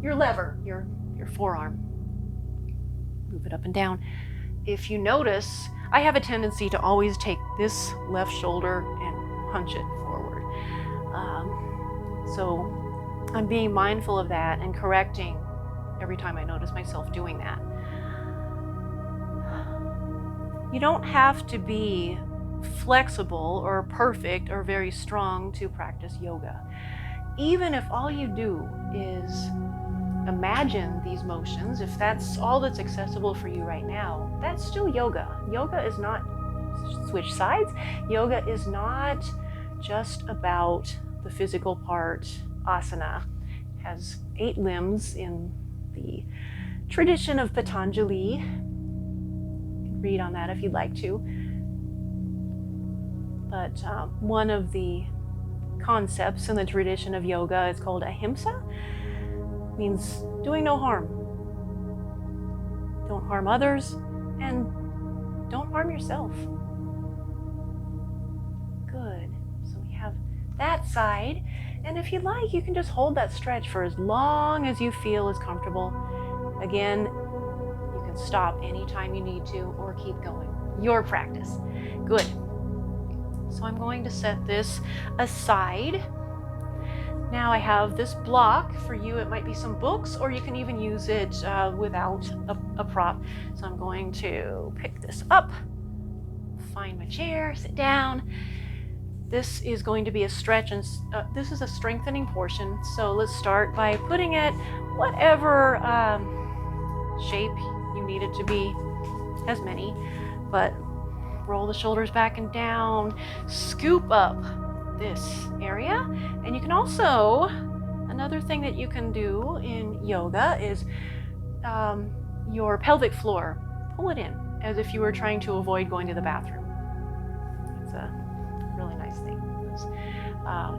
your lever, your forearm. Move it up and down. If you notice, I have a tendency to always take this left shoulder and punch it forward. So I'm being mindful of that and correcting every time I notice myself doing that. You don't have to be flexible or perfect or very strong to practice yoga. Even if all you do is imagine these motions, if that's all that's accessible for you right now, that's still yoga. Yoga is not switch sides. Yoga is not just about the physical part. Asana has 8 limbs in the tradition of Patanjali. You can read on that if you'd like to. But one of the concepts in the tradition of yoga is called ahimsa. It means doing no harm. Don't harm others and don't harm yourself. Good. So we have that side. And if you like, you can just hold that stretch for as long as you feel is comfortable. Again, you can stop anytime you need to or keep going. Your practice. Good. So I'm going to set this aside. Now I have this block. For you, it might be some books, or you can even use it without a prop. So I'm going to pick this up, find my chair, sit down. This is going to be a stretch, and this is a strengthening portion. So let's start by putting it whatever shape you need it to be, as many, but roll the shoulders back and down, scoop up this area. And you can also, another thing that you can do in yoga is your pelvic floor, pull it in as if you were trying to avoid going to the bathroom. It's a really nice thing. Those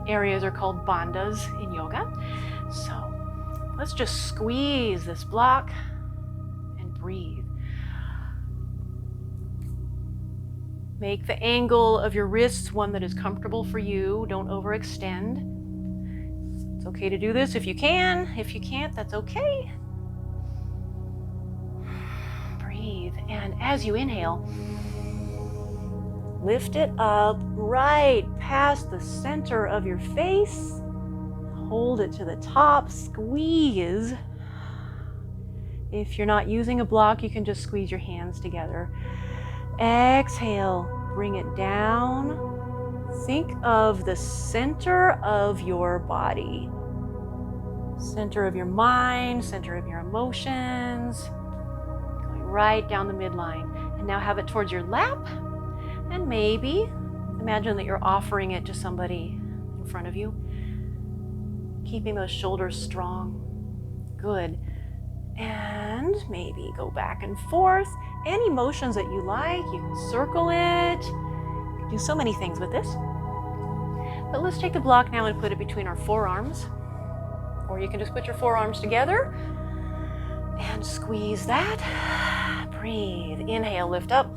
areas are called bandhas in yoga. So let's just squeeze this block and breathe. Make the angle of your wrists one that is comfortable for you. Don't overextend. It's okay to do this if you can. If you can't, that's okay. Breathe. And as you inhale, lift it up right past the center of your face. Hold it to the top. Squeeze. If you're not using a block, you can just squeeze your hands together. Exhale, bring it down. Think of the center of your body, center of your mind, center of your emotions, going right down the midline. And now have it towards your lap, and maybe imagine that you're offering it to somebody in front of you, keeping those shoulders strong. Good. And maybe go back and forth. Any motions that you like, you can circle it. You can do so many things with this. But let's take the block now and put it between our forearms. Or you can just put your forearms together and squeeze that. Breathe. Inhale, lift up.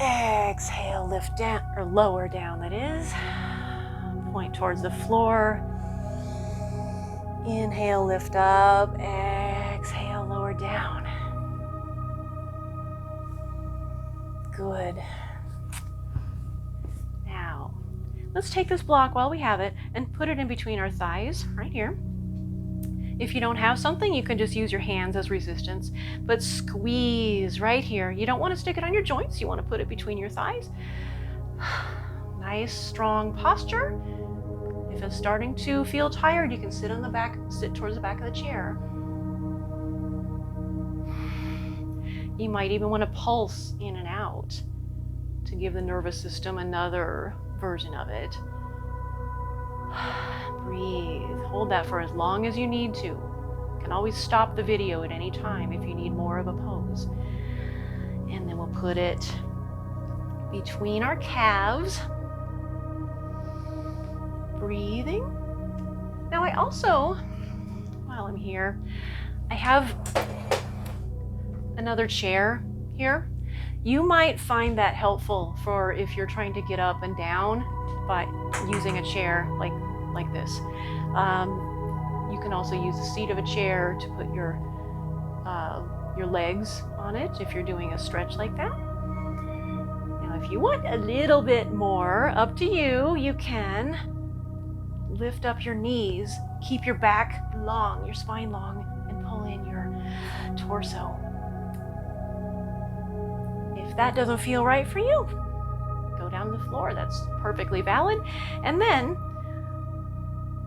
Exhale, lift down, or lower down, that is. Point towards the floor. Inhale, lift up. Exhale, lower down. Good. Now, let's take this block while we have it and put it in between our thighs, right here. If you don't have something, you can just use your hands as resistance, but squeeze right here. You don't want to stick it on your joints. You want to put it between your thighs. Nice, strong posture. If it's starting to feel tired, you can sit on the back, sit towards the back of the chair. You might even want to pulse in and out to give the nervous system another version of it. Breathe. Hold that for as long as you need to. You can always stop the video at any time if you need more of a pose. And then we'll put it between our calves. Breathing. Now I also, while I'm here, I have another chair here. You might find that helpful for if you're trying to get up and down by using a chair like this. You can also use the seat of a chair to put your legs on it if you're doing a stretch like that. Now if you want a little bit more, up to you, you can lift up your knees, keep your back long, your spine long, and pull in your torso. If that doesn't feel right for you, go down to the floor. That's perfectly valid. And then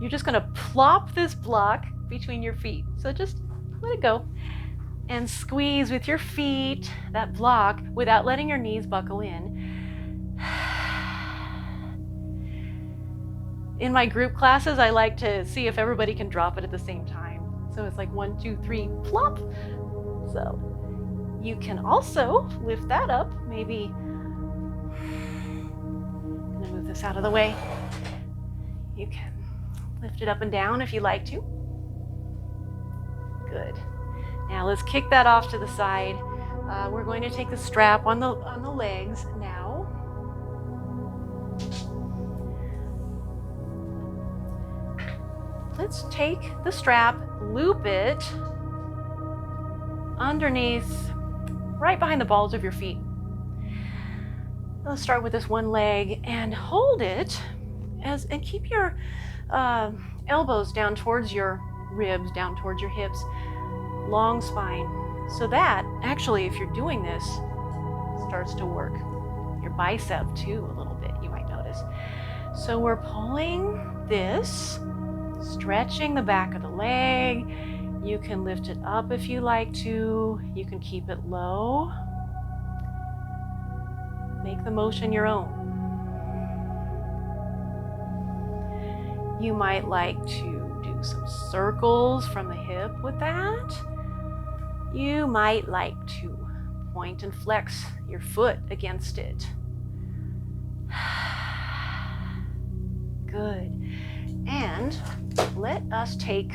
you're just gonna plop this block between your feet. So just let it go and squeeze with your feet that block without letting your knees buckle in. In my group classes, I like to see if everybody can drop it at the same time. So it's like 1, 2, 3, plop. So You can also lift that up, maybe. I'm gonna move this out of the way. You can lift it up and down if you like to. Good. Now let's kick that off to the side. We're going to take the strap on the legs now. Let's take the strap, loop it underneath, right behind the balls of your feet. Let's start with this one leg and hold it and keep your elbows down towards your ribs, down towards your hips, long spine. So that actually, if you're doing this, starts to work your bicep too a little bit, you might notice. So we're pulling this, stretching the back of the leg. You can lift it up if you like to. You can keep it low. Make the motion your own. You might like to do some circles from the hip with that. You might like to point and flex your foot against it. Good. And let us take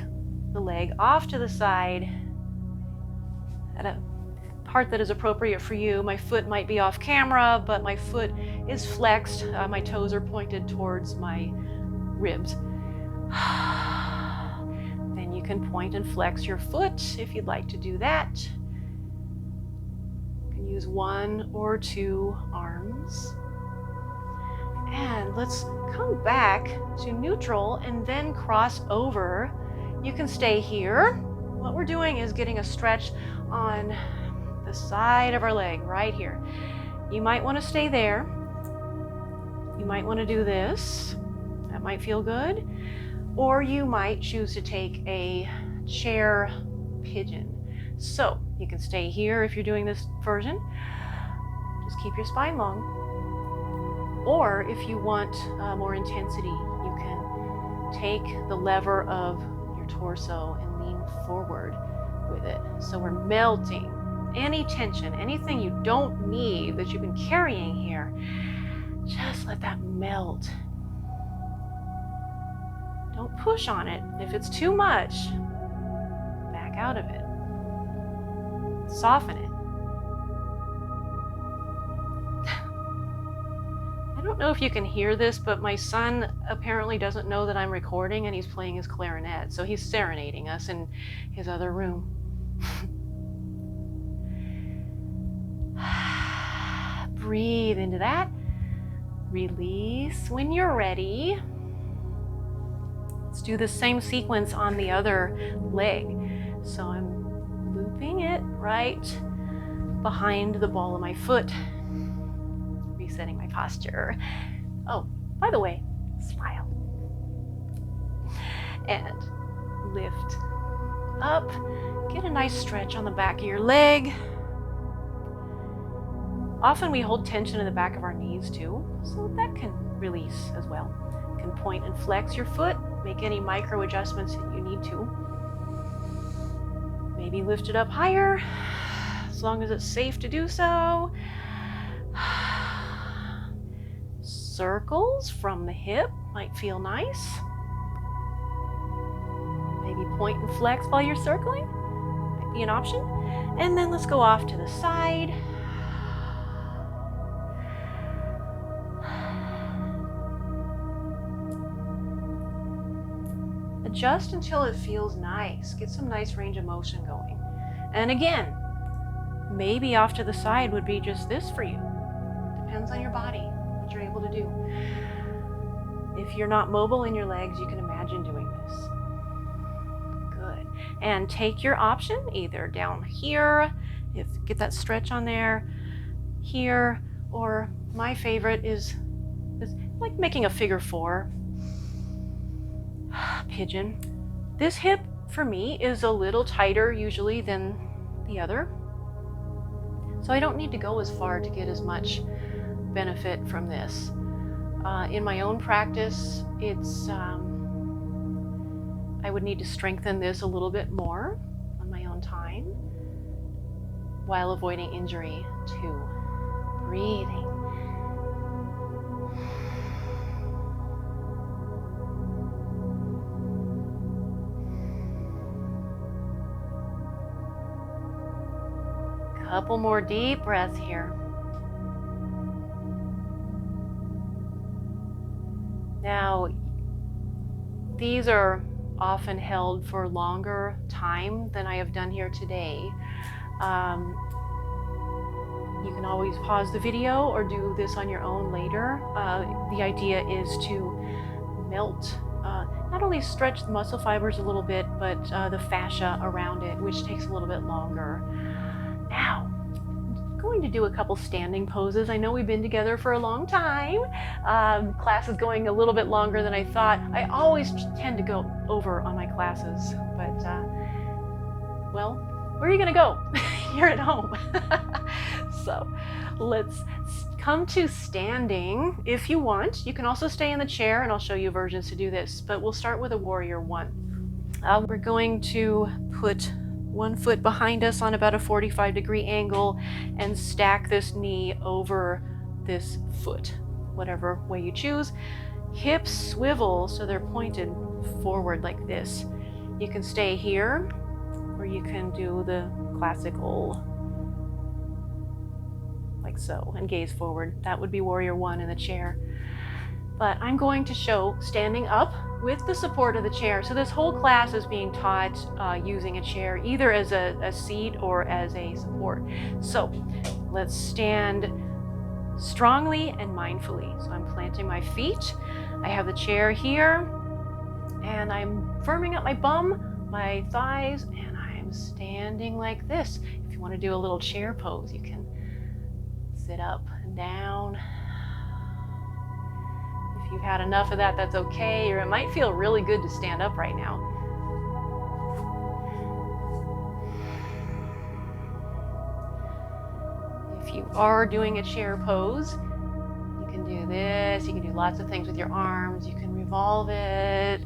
the leg off to the side at a part that is appropriate for you. My foot might be off camera, but my foot is flexed. My toes are pointed towards my ribs. Then you can point and flex your foot if you'd like to do that. You can use one or two arms. And let's come back to neutral and then cross over. You can stay here. What we're doing is getting a stretch on the side of our leg right here. You might want to stay there. You might want to do this. That might feel good. Or you might choose to take a chair pigeon. So you can stay here if you're doing this version. Just keep your spine long. Or if you want more intensity, you can take the lever of your torso and lean forward with it. So we're melting any tension, anything you don't need that you've been carrying here. Just let that melt. Don't push on it. If it's too much, back out of it. Soften it. I don't know if you can hear this, but my son apparently doesn't know that I'm recording and he's playing his clarinet. So he's serenading us in his other room. Breathe into that. Release when you're ready. Let's do the same sequence on the other leg. So I'm looping it right behind the ball of my foot. Resetting my posture. Oh, by the way, smile. And lift up. Get a nice stretch on the back of your leg. Often we hold tension in the back of our knees too, so that can release as well. You can point and flex your foot, make any micro adjustments that you need to. Maybe lift it up higher, as long as it's safe to do so. Circles from the hip might feel nice. Maybe point and flex while you're circling, might be an option. And then let's go off to the side. Adjust until it feels nice. Get some nice range of motion going. And again, maybe off to the side would be just this for you. Depends on your body, what you're able to do. If you're not mobile in your legs, you can imagine doing this. Good. And take your option either down here, get that stretch on there, here, or my favorite is like making a figure four. Pigeon. This hip for me is a little tighter usually than the other, so I don't need to go as far to get as much benefit from this. In my own practice, it's I would need to strengthen this a little bit more on my own time. while avoiding injury. 2. Breathing. Couple more deep breaths here. Now, these are often held for longer time than I have done here today. You can always pause the video or do this on your own later. The idea is to melt, not only stretch the muscle fibers a little bit, but the fascia around it, which takes a little bit longer. Now, I'm going to do a couple standing poses. I know we've been together for a long time. Class is going a little bit longer than I thought. I always tend to go over on my classes, but well, where are you gonna go? You're at home. So let's come to standing if you want. You can also stay in the chair, and I'll show you versions to do this, but we'll start with a warrior 1. We're going to put one foot behind us on about a 45-degree angle and stack this knee over this foot, whatever way you choose. Hips swivel so they're pointed forward like this. You can stay here, or you can do the classical like so and gaze forward. That would be warrior 1 in the chair. But I'm going to show standing up with the support of the chair. So this whole class is being taught using a chair, either as a seat or as a support. So let's stand strongly and mindfully. So I'm planting my feet. I have the chair here, and I'm firming up my bum, my thighs, and I'm standing like this. If you want to do a little chair pose, you can sit up and down. If you've had enough of that, that's okay, or it might feel really good to stand up right now. If you are doing a chair pose, you can do this. You can do lots of things with your arms. You can revolve it.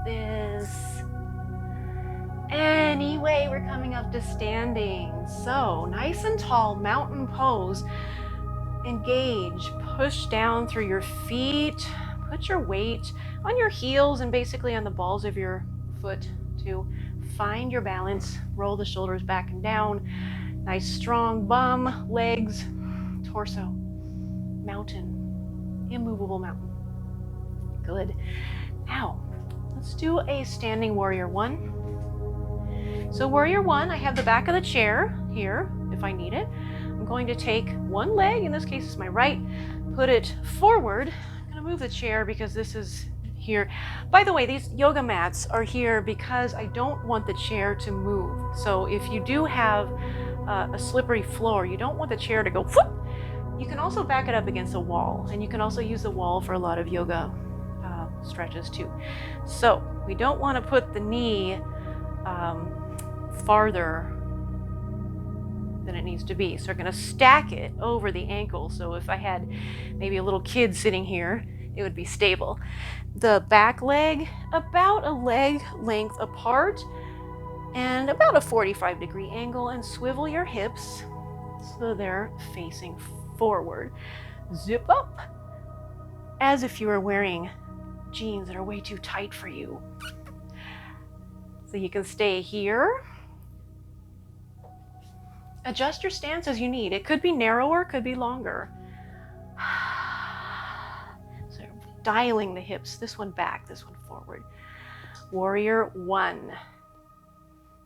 This. Anyway, we're coming up to standing. So nice and tall, mountain pose. Engage, push down through your feet, put your weight on your heels and basically on the balls of your foot to find your balance. Roll the shoulders back and down. Nice strong bum, legs, torso. Mountain, immovable mountain. Good. Now, let's do a standing warrior 1. So warrior 1, I have the back of the chair here if I need it. I'm going to take one leg, in this case it's my right, put it forward. I'm going to move the chair because this is here. By the way, these yoga mats are here because I don't want the chair to move. So if you do have a slippery floor, you don't want the chair to go whoop. You can also back it up against a wall, and you can also use the wall for a lot of yoga stretches too. So we don't want to put the knee farther than it needs to be. So we're going to stack it over the ankle. So if I had maybe a little kid sitting here, it would be stable. The back leg, about a leg length apart and about a 45-degree angle, and swivel your hips so they're facing forward. Zip up as if you were wearing jeans that are way too tight for you. So you can stay here. Adjust your stance as you need. It could be narrower, could be longer. So dialing the hips, this one back, this one forward. Warrior 1.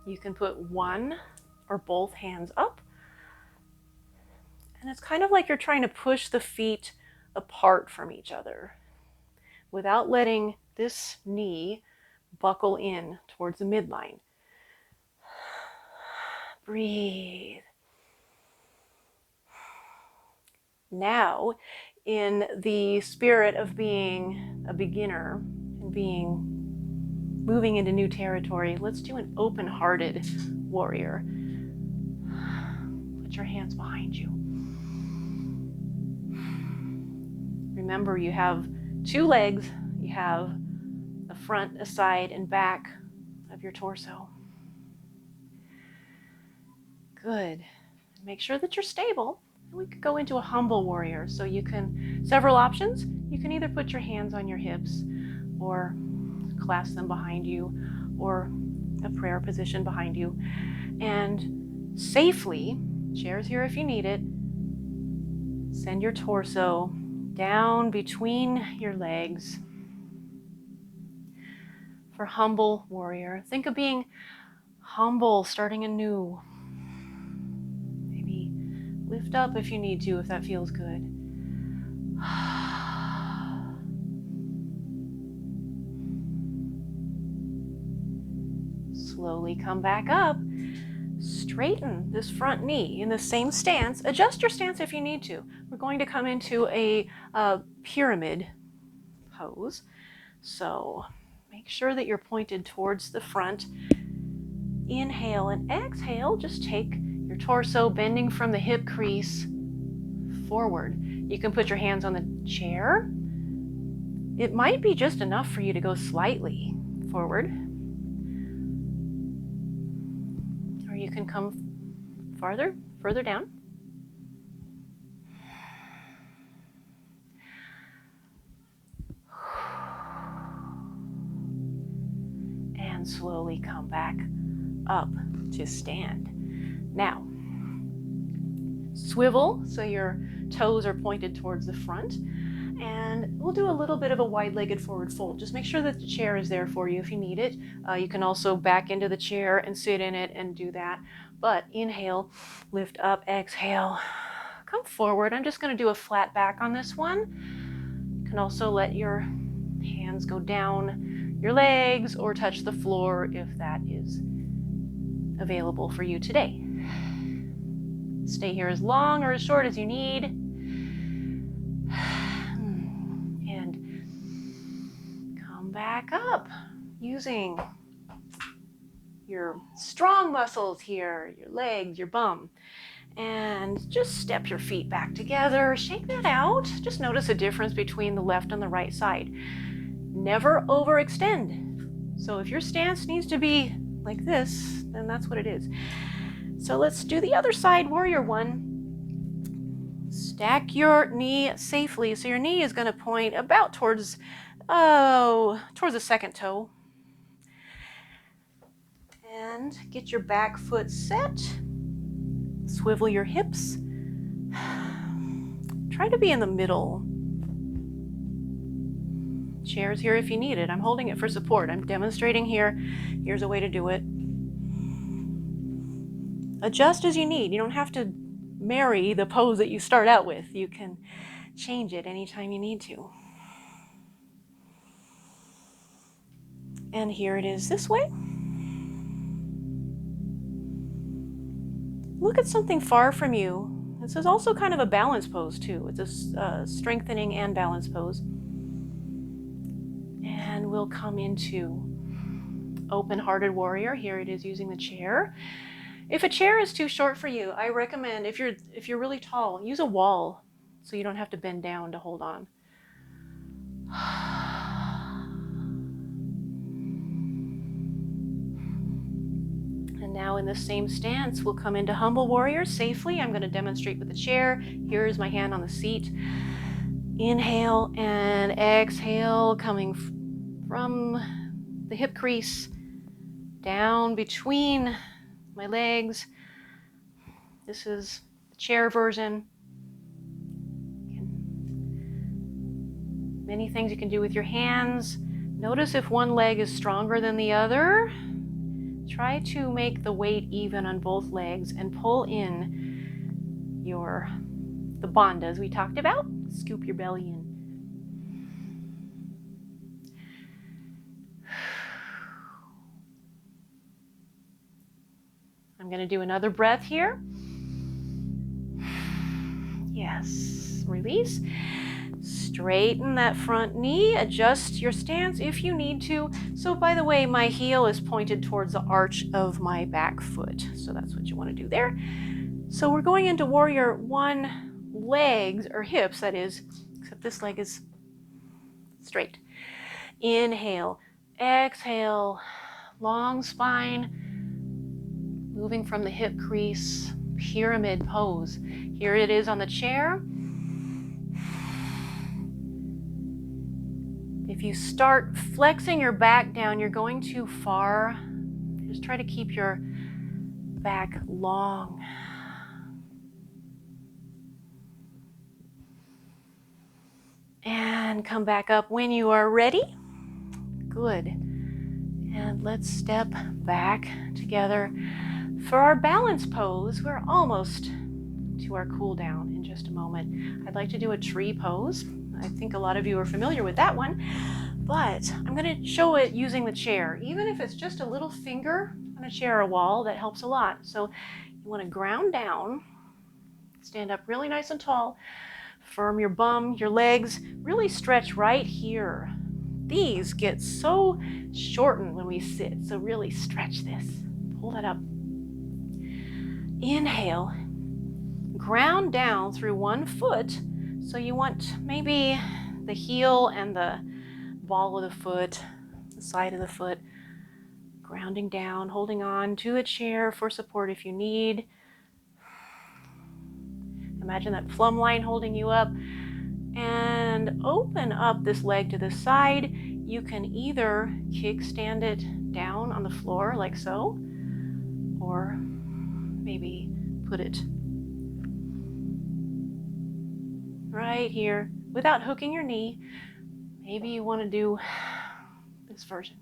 You can put one or both hands up. And it's kind of like you're trying to push the feet apart from each other without letting this knee buckle in towards the midline. Breathe. Now, in the spirit of being a beginner and moving into new territory, let's do an open-hearted warrior. Put your hands behind you. Remember, you have 2 legs. You have the front, a side, and back of your torso. Good. Make sure that you're stable. We could go into a humble warrior. So you can, several options. You can either put your hands on your hips or clasp them behind you, or a prayer position behind you. And safely, chair's here if you need it, send your torso down between your legs. For humble warrior, think of being humble, starting anew. Maybe lift up if you need to, if that feels good. Slowly come back up. Straighten this front knee in the same stance. Adjust your stance if you need to. We're going to come into a pyramid pose. So make sure that you're pointed towards the front. Inhale and exhale. Just take your torso bending from the hip crease forward. You can put your hands on the chair. It might be just enough for you to go slightly forward. Or you can come further down. And slowly come back up to stand. Now, swivel so your toes are pointed towards the front. And we'll do a little bit of a wide-legged forward fold. Just make sure that the chair is there for you if you need it. You can also back into the chair and sit in it and do that. But inhale, lift up, exhale, come forward. I'm just going to do a flat back on this one. You can also let your hands go down your legs or touch the floor if that is available for you today. Stay here as long or as short as you need. Back up using your strong muscles here, your legs, your bum, and just step your feet back together. Shake that out. Just notice a difference between the left and the right side. Never overextend. So if your stance needs to be like this, then that's what it is. So let's do the other side, warrior one. Stack your knee safely. So your knee is going to point about towards the second toe. And get your back foot set. Swivel your hips. Try to be in the middle. Chair's here if you need it. I'm holding it for support. I'm demonstrating here. Here's a way to do it. Adjust as you need. You don't have to marry the pose that you start out with. You can change it anytime you need to. And here it is this way. Look at something far from you. This is also kind of a balance pose too. It's a strengthening and balance pose. And we'll come into open-hearted warrior. Here it is using the chair. If a chair is too short for you, I recommend, if you're really tall, use a wall so you don't have to bend down to hold on. And now in the same stance, we'll come into humble warrior safely. I'm going to demonstrate with the chair. Here is my hand on the seat. Inhale and exhale, coming from the hip crease down between my legs. This is the chair version. Many things you can do with your hands. Notice if one leg is stronger than the other. Try to make the weight even on both legs and pull in the bandhas we talked about. Scoop your belly in. I'm going to do another breath here. Yes, release. Straighten that front knee, adjust your stance if you need to. So by the way, my heel is pointed towards the arch of my back foot. So that's what you want to do there. So we're going into warrior one, legs or hips, that is, except this leg is straight. Inhale, exhale, long spine. moving from the hip crease, pyramid pose. Here it is on the chair. If you start flexing your back down, you're going too far. Just try to keep your back long. And come back up when you are ready. Good. And let's step back together. For our balance pose, we're almost to our cool down in just a moment. I'd like to do a tree pose. I think a lot of you are familiar with that one, but I'm going to show it using the chair. Even if it's just a little finger on a chair or wall, that helps a lot. So you want to ground down, stand up really nice and tall, firm your bum, your legs, really stretch right here. These get so shortened when we sit, so really stretch this. Pull that up. Inhale, ground down through one foot. So you want maybe the heel and the ball of the foot, the side of the foot, grounding down, holding on to a chair for support if you need. Imagine that plumb line holding you up, and open up this leg to the side. You can either kickstand it down on the floor like so, or maybe put it right here without hooking your knee. Maybe you want to do this version.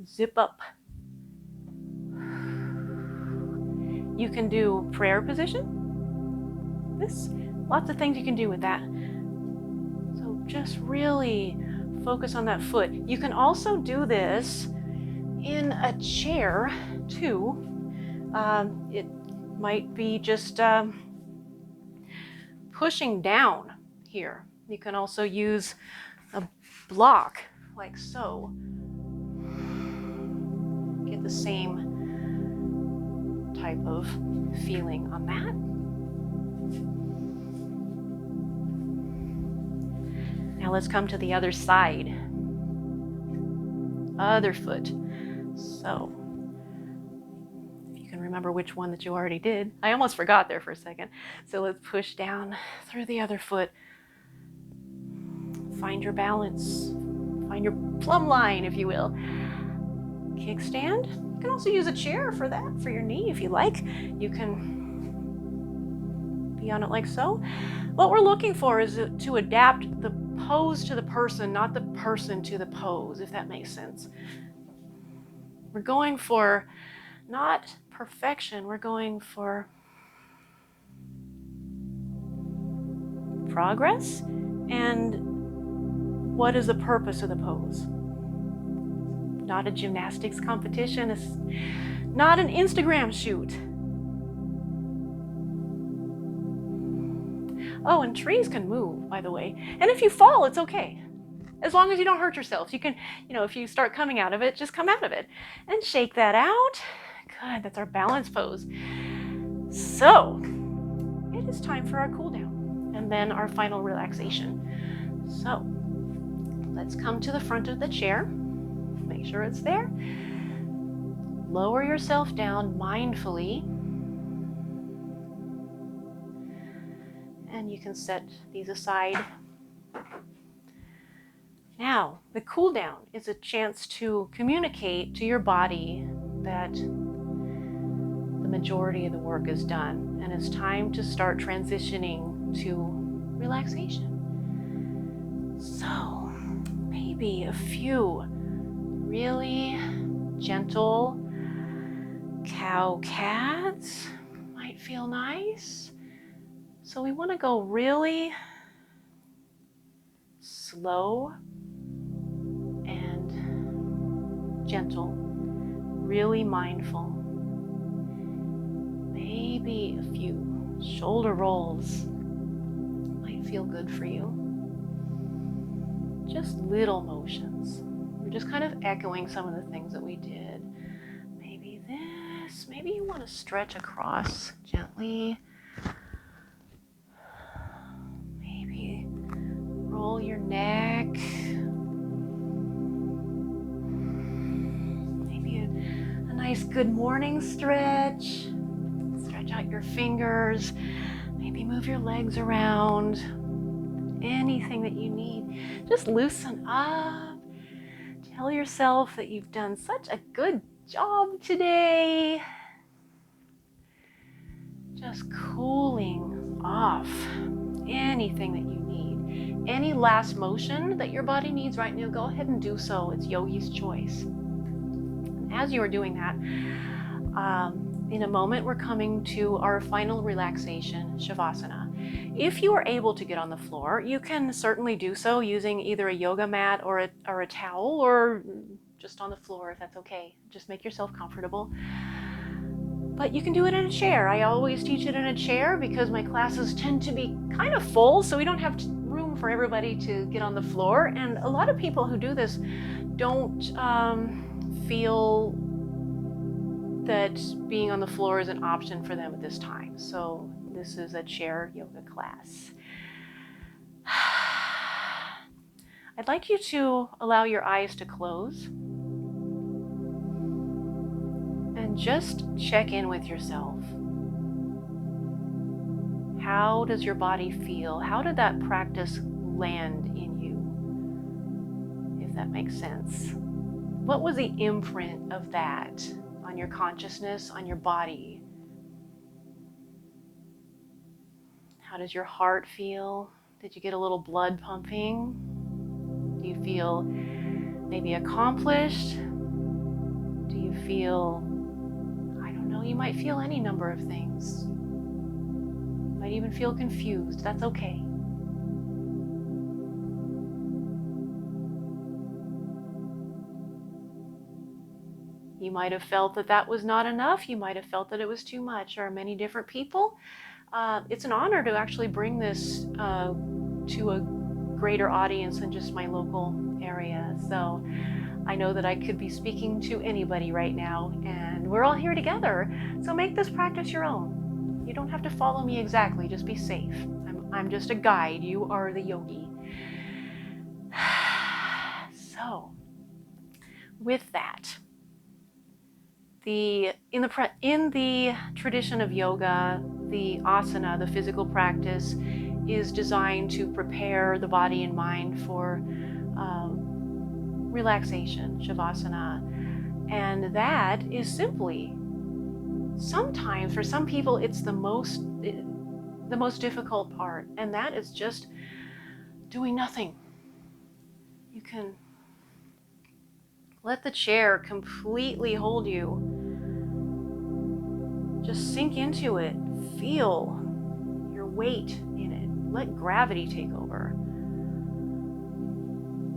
Zip up. You can do prayer position. Lots of things you can do with that. So just really focus on that foot. You can also do this in a chair too. It might be just pushing down here. You can also use a block like so. Get the same type of feeling on that. Now let's come to the other side. Other foot. So, if you can remember which one that you already did. I almost forgot there for a second. So let's push down through the other foot. Find your balance. Find your plumb line, if you will. Kickstand. You can also use a chair for that, for your knee if you like. You can be on it like so. What we're looking for is to adapt the pose to the person, not the person to the pose, if that makes sense. We're going for not perfection, we're going for progress. And what is the purpose of the pose? Not a gymnastics competition, it's not an Instagram shoot. Oh, and trees can move, by the way. And if you fall, it's okay. As long as you don't hurt yourself. You can, if you start coming out of it, just come out of it. And shake that out. Good, that's our balance pose. So, it is time for our cool down. And then our final relaxation. So, let's come to the front of the chair. Make sure it's there. Lower yourself down mindfully. And you can set these aside. Now, the cool down is a chance to communicate to your body that the majority of the work is done and it's time to start transitioning to relaxation. So, maybe a few really gentle cow cats might feel nice. So we want to go really slow and gentle, really mindful. Maybe a few shoulder rolls might feel good for you. Just little motions. We're just kind of echoing some of the things that we did. Maybe this, maybe you want to stretch across gently. Maybe roll your neck. Maybe a nice good morning stretch. Stretch out your fingers. Maybe move your legs around. Anything that you need. Just loosen up. Tell yourself that you've done such a good job today. Just cooling off anything that you need. Any last motion that your body needs right now, go ahead and do so. It's yogi's choice. And as you are doing that, in a moment we're coming to our final relaxation, Shavasana. If you are able to get on the floor, you can certainly do so using either a yoga mat or a towel, or just on the floor if that's okay. Just make yourself comfortable. But you can do it in a chair. I always teach it in a chair because my classes tend to be kind of full, so we don't have room for everybody to get on the floor. And a lot of people who do this don't feel that being on the floor is an option for them at this time. So this is a chair yoga class. I'd like you to allow your eyes to close and just check in with yourself. How does your body feel? How did that practice land in you? If that makes sense. What was the imprint of that on your consciousness, on your body? How does your heart feel? Did you get a little blood pumping? Do you feel maybe accomplished? Do you feel, I don't know, you might feel any number of things. You might even feel confused. That's okay. You might have felt that that was not enough. You might have felt that it was too much. There are many different people. It's an honor to actually bring this to a greater audience than just my local area. So I know that I could be speaking to anybody right now, and we're all here together. So make this practice your own. You don't have to follow me exactly. Just be safe. I'm just a guide. You are the yogi. So with that, in the tradition of yoga, the asana, the physical practice, is designed to prepare the body and mind for relaxation, shavasana. And that is simply, sometimes for some people, it's the most difficult part, and that is just doing nothing. You can let the chair completely hold you. Just sink into it. Feel your weight in it. Let gravity take over.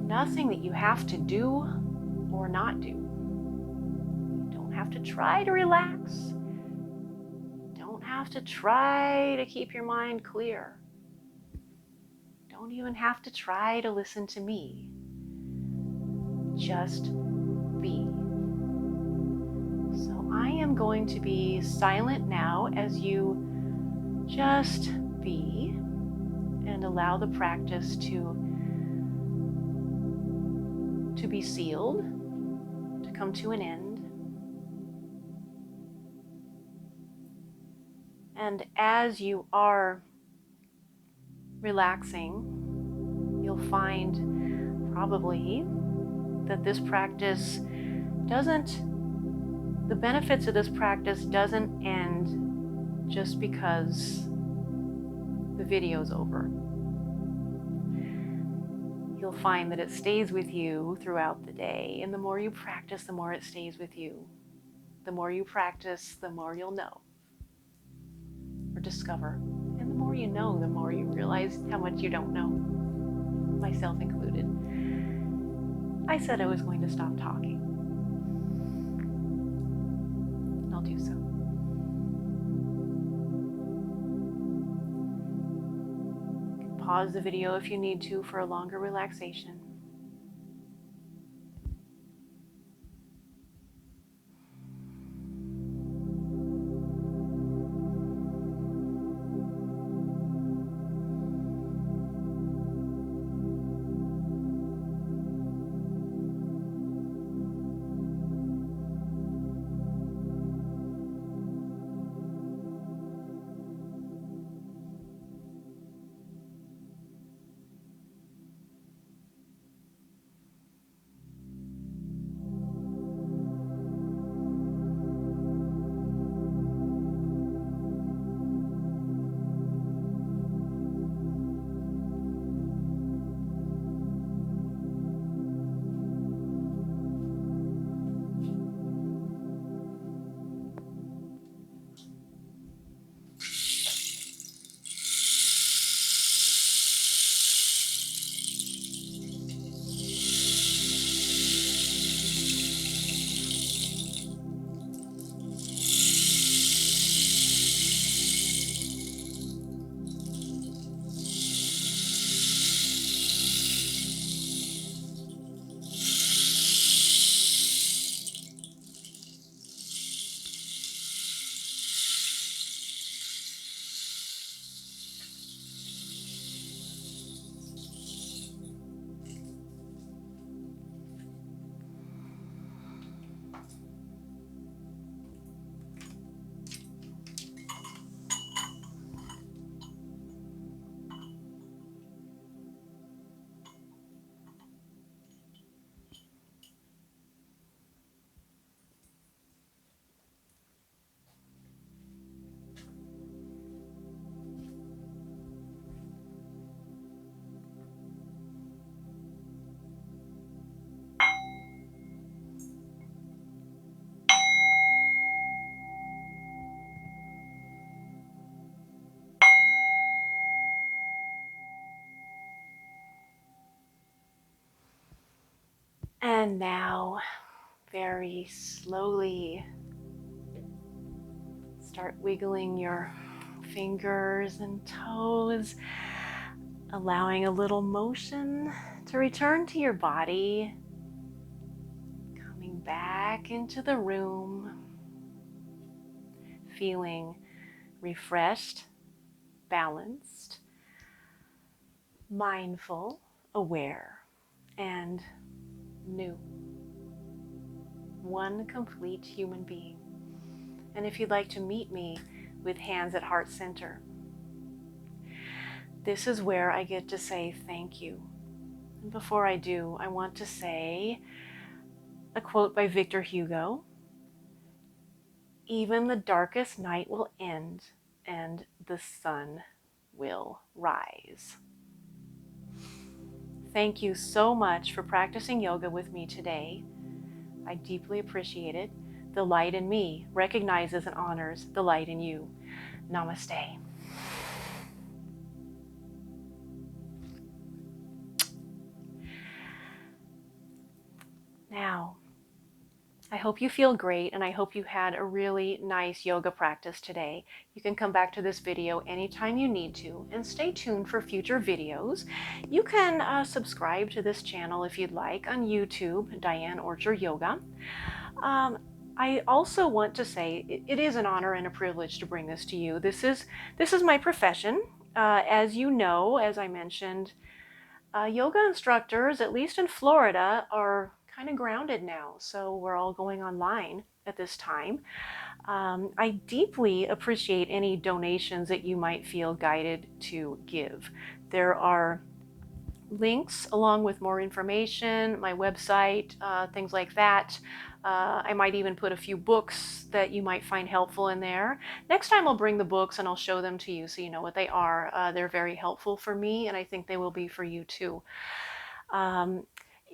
Nothing that you have to do or not do. You don't have to try to relax. Don't have to try to keep your mind clear. Don't even have to try to listen to me. Just be. So I am going to be silent now as you just be and allow the practice to be sealed, to come to an end. And as you are relaxing, you'll find probably that this practice the benefits of this practice doesn't end just because the video's over. You'll find that it stays with you throughout the day, and the more you practice, the more it stays with you. The more you practice, the more you'll know or discover. And the more you know, the more you realize how much you don't know, myself included. I said I was going to stop talking. And I'll do so. You can pause the video if you need to for a longer relaxation. And now, very slowly, start wiggling your fingers and toes, allowing a little motion to return to your body, coming back into the room, feeling refreshed, balanced, mindful, aware, and new. One complete human being. And if you'd like to meet me with Hands at Heart Center, this is where I get to say thank you. And before I do, I want to say a quote by Victor Hugo: "Even the darkest night will end and the sun will rise." Thank you so much for practicing yoga with me today. I deeply appreciate it. The light in me recognizes and honors the light in you. Namaste. Now, I hope you feel great, and I hope you had a really nice yoga practice today. You can come back to this video anytime you need to, and stay tuned for future videos. You can subscribe to this channel if you'd like on YouTube, DianneOrcherYoga. I also want to say it is an honor and a privilege to bring this to you. This is my profession. As you know, as I mentioned, yoga instructors, at least in Florida, are kind of grounded now, so we're all going online at this time. I deeply appreciate any donations that you might feel guided to give. There are links along with more information, my website, things like that. I might even put a few books that you might find helpful in there. Next time I'll bring the books and I'll show them to you so you know what they are. They're very helpful for me, and I think they will be for you too.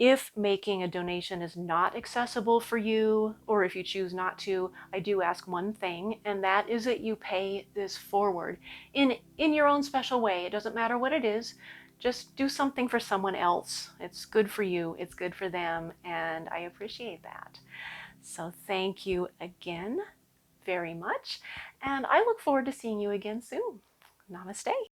If making a donation is not accessible for you, or if you choose not to, I do ask one thing, and that is that you pay this forward in your own special way. It doesn't matter what it is. Just do something for someone else. It's good for you, it's good for them, and I appreciate that. So thank you again very much, and I look forward to seeing you again soon. Namaste.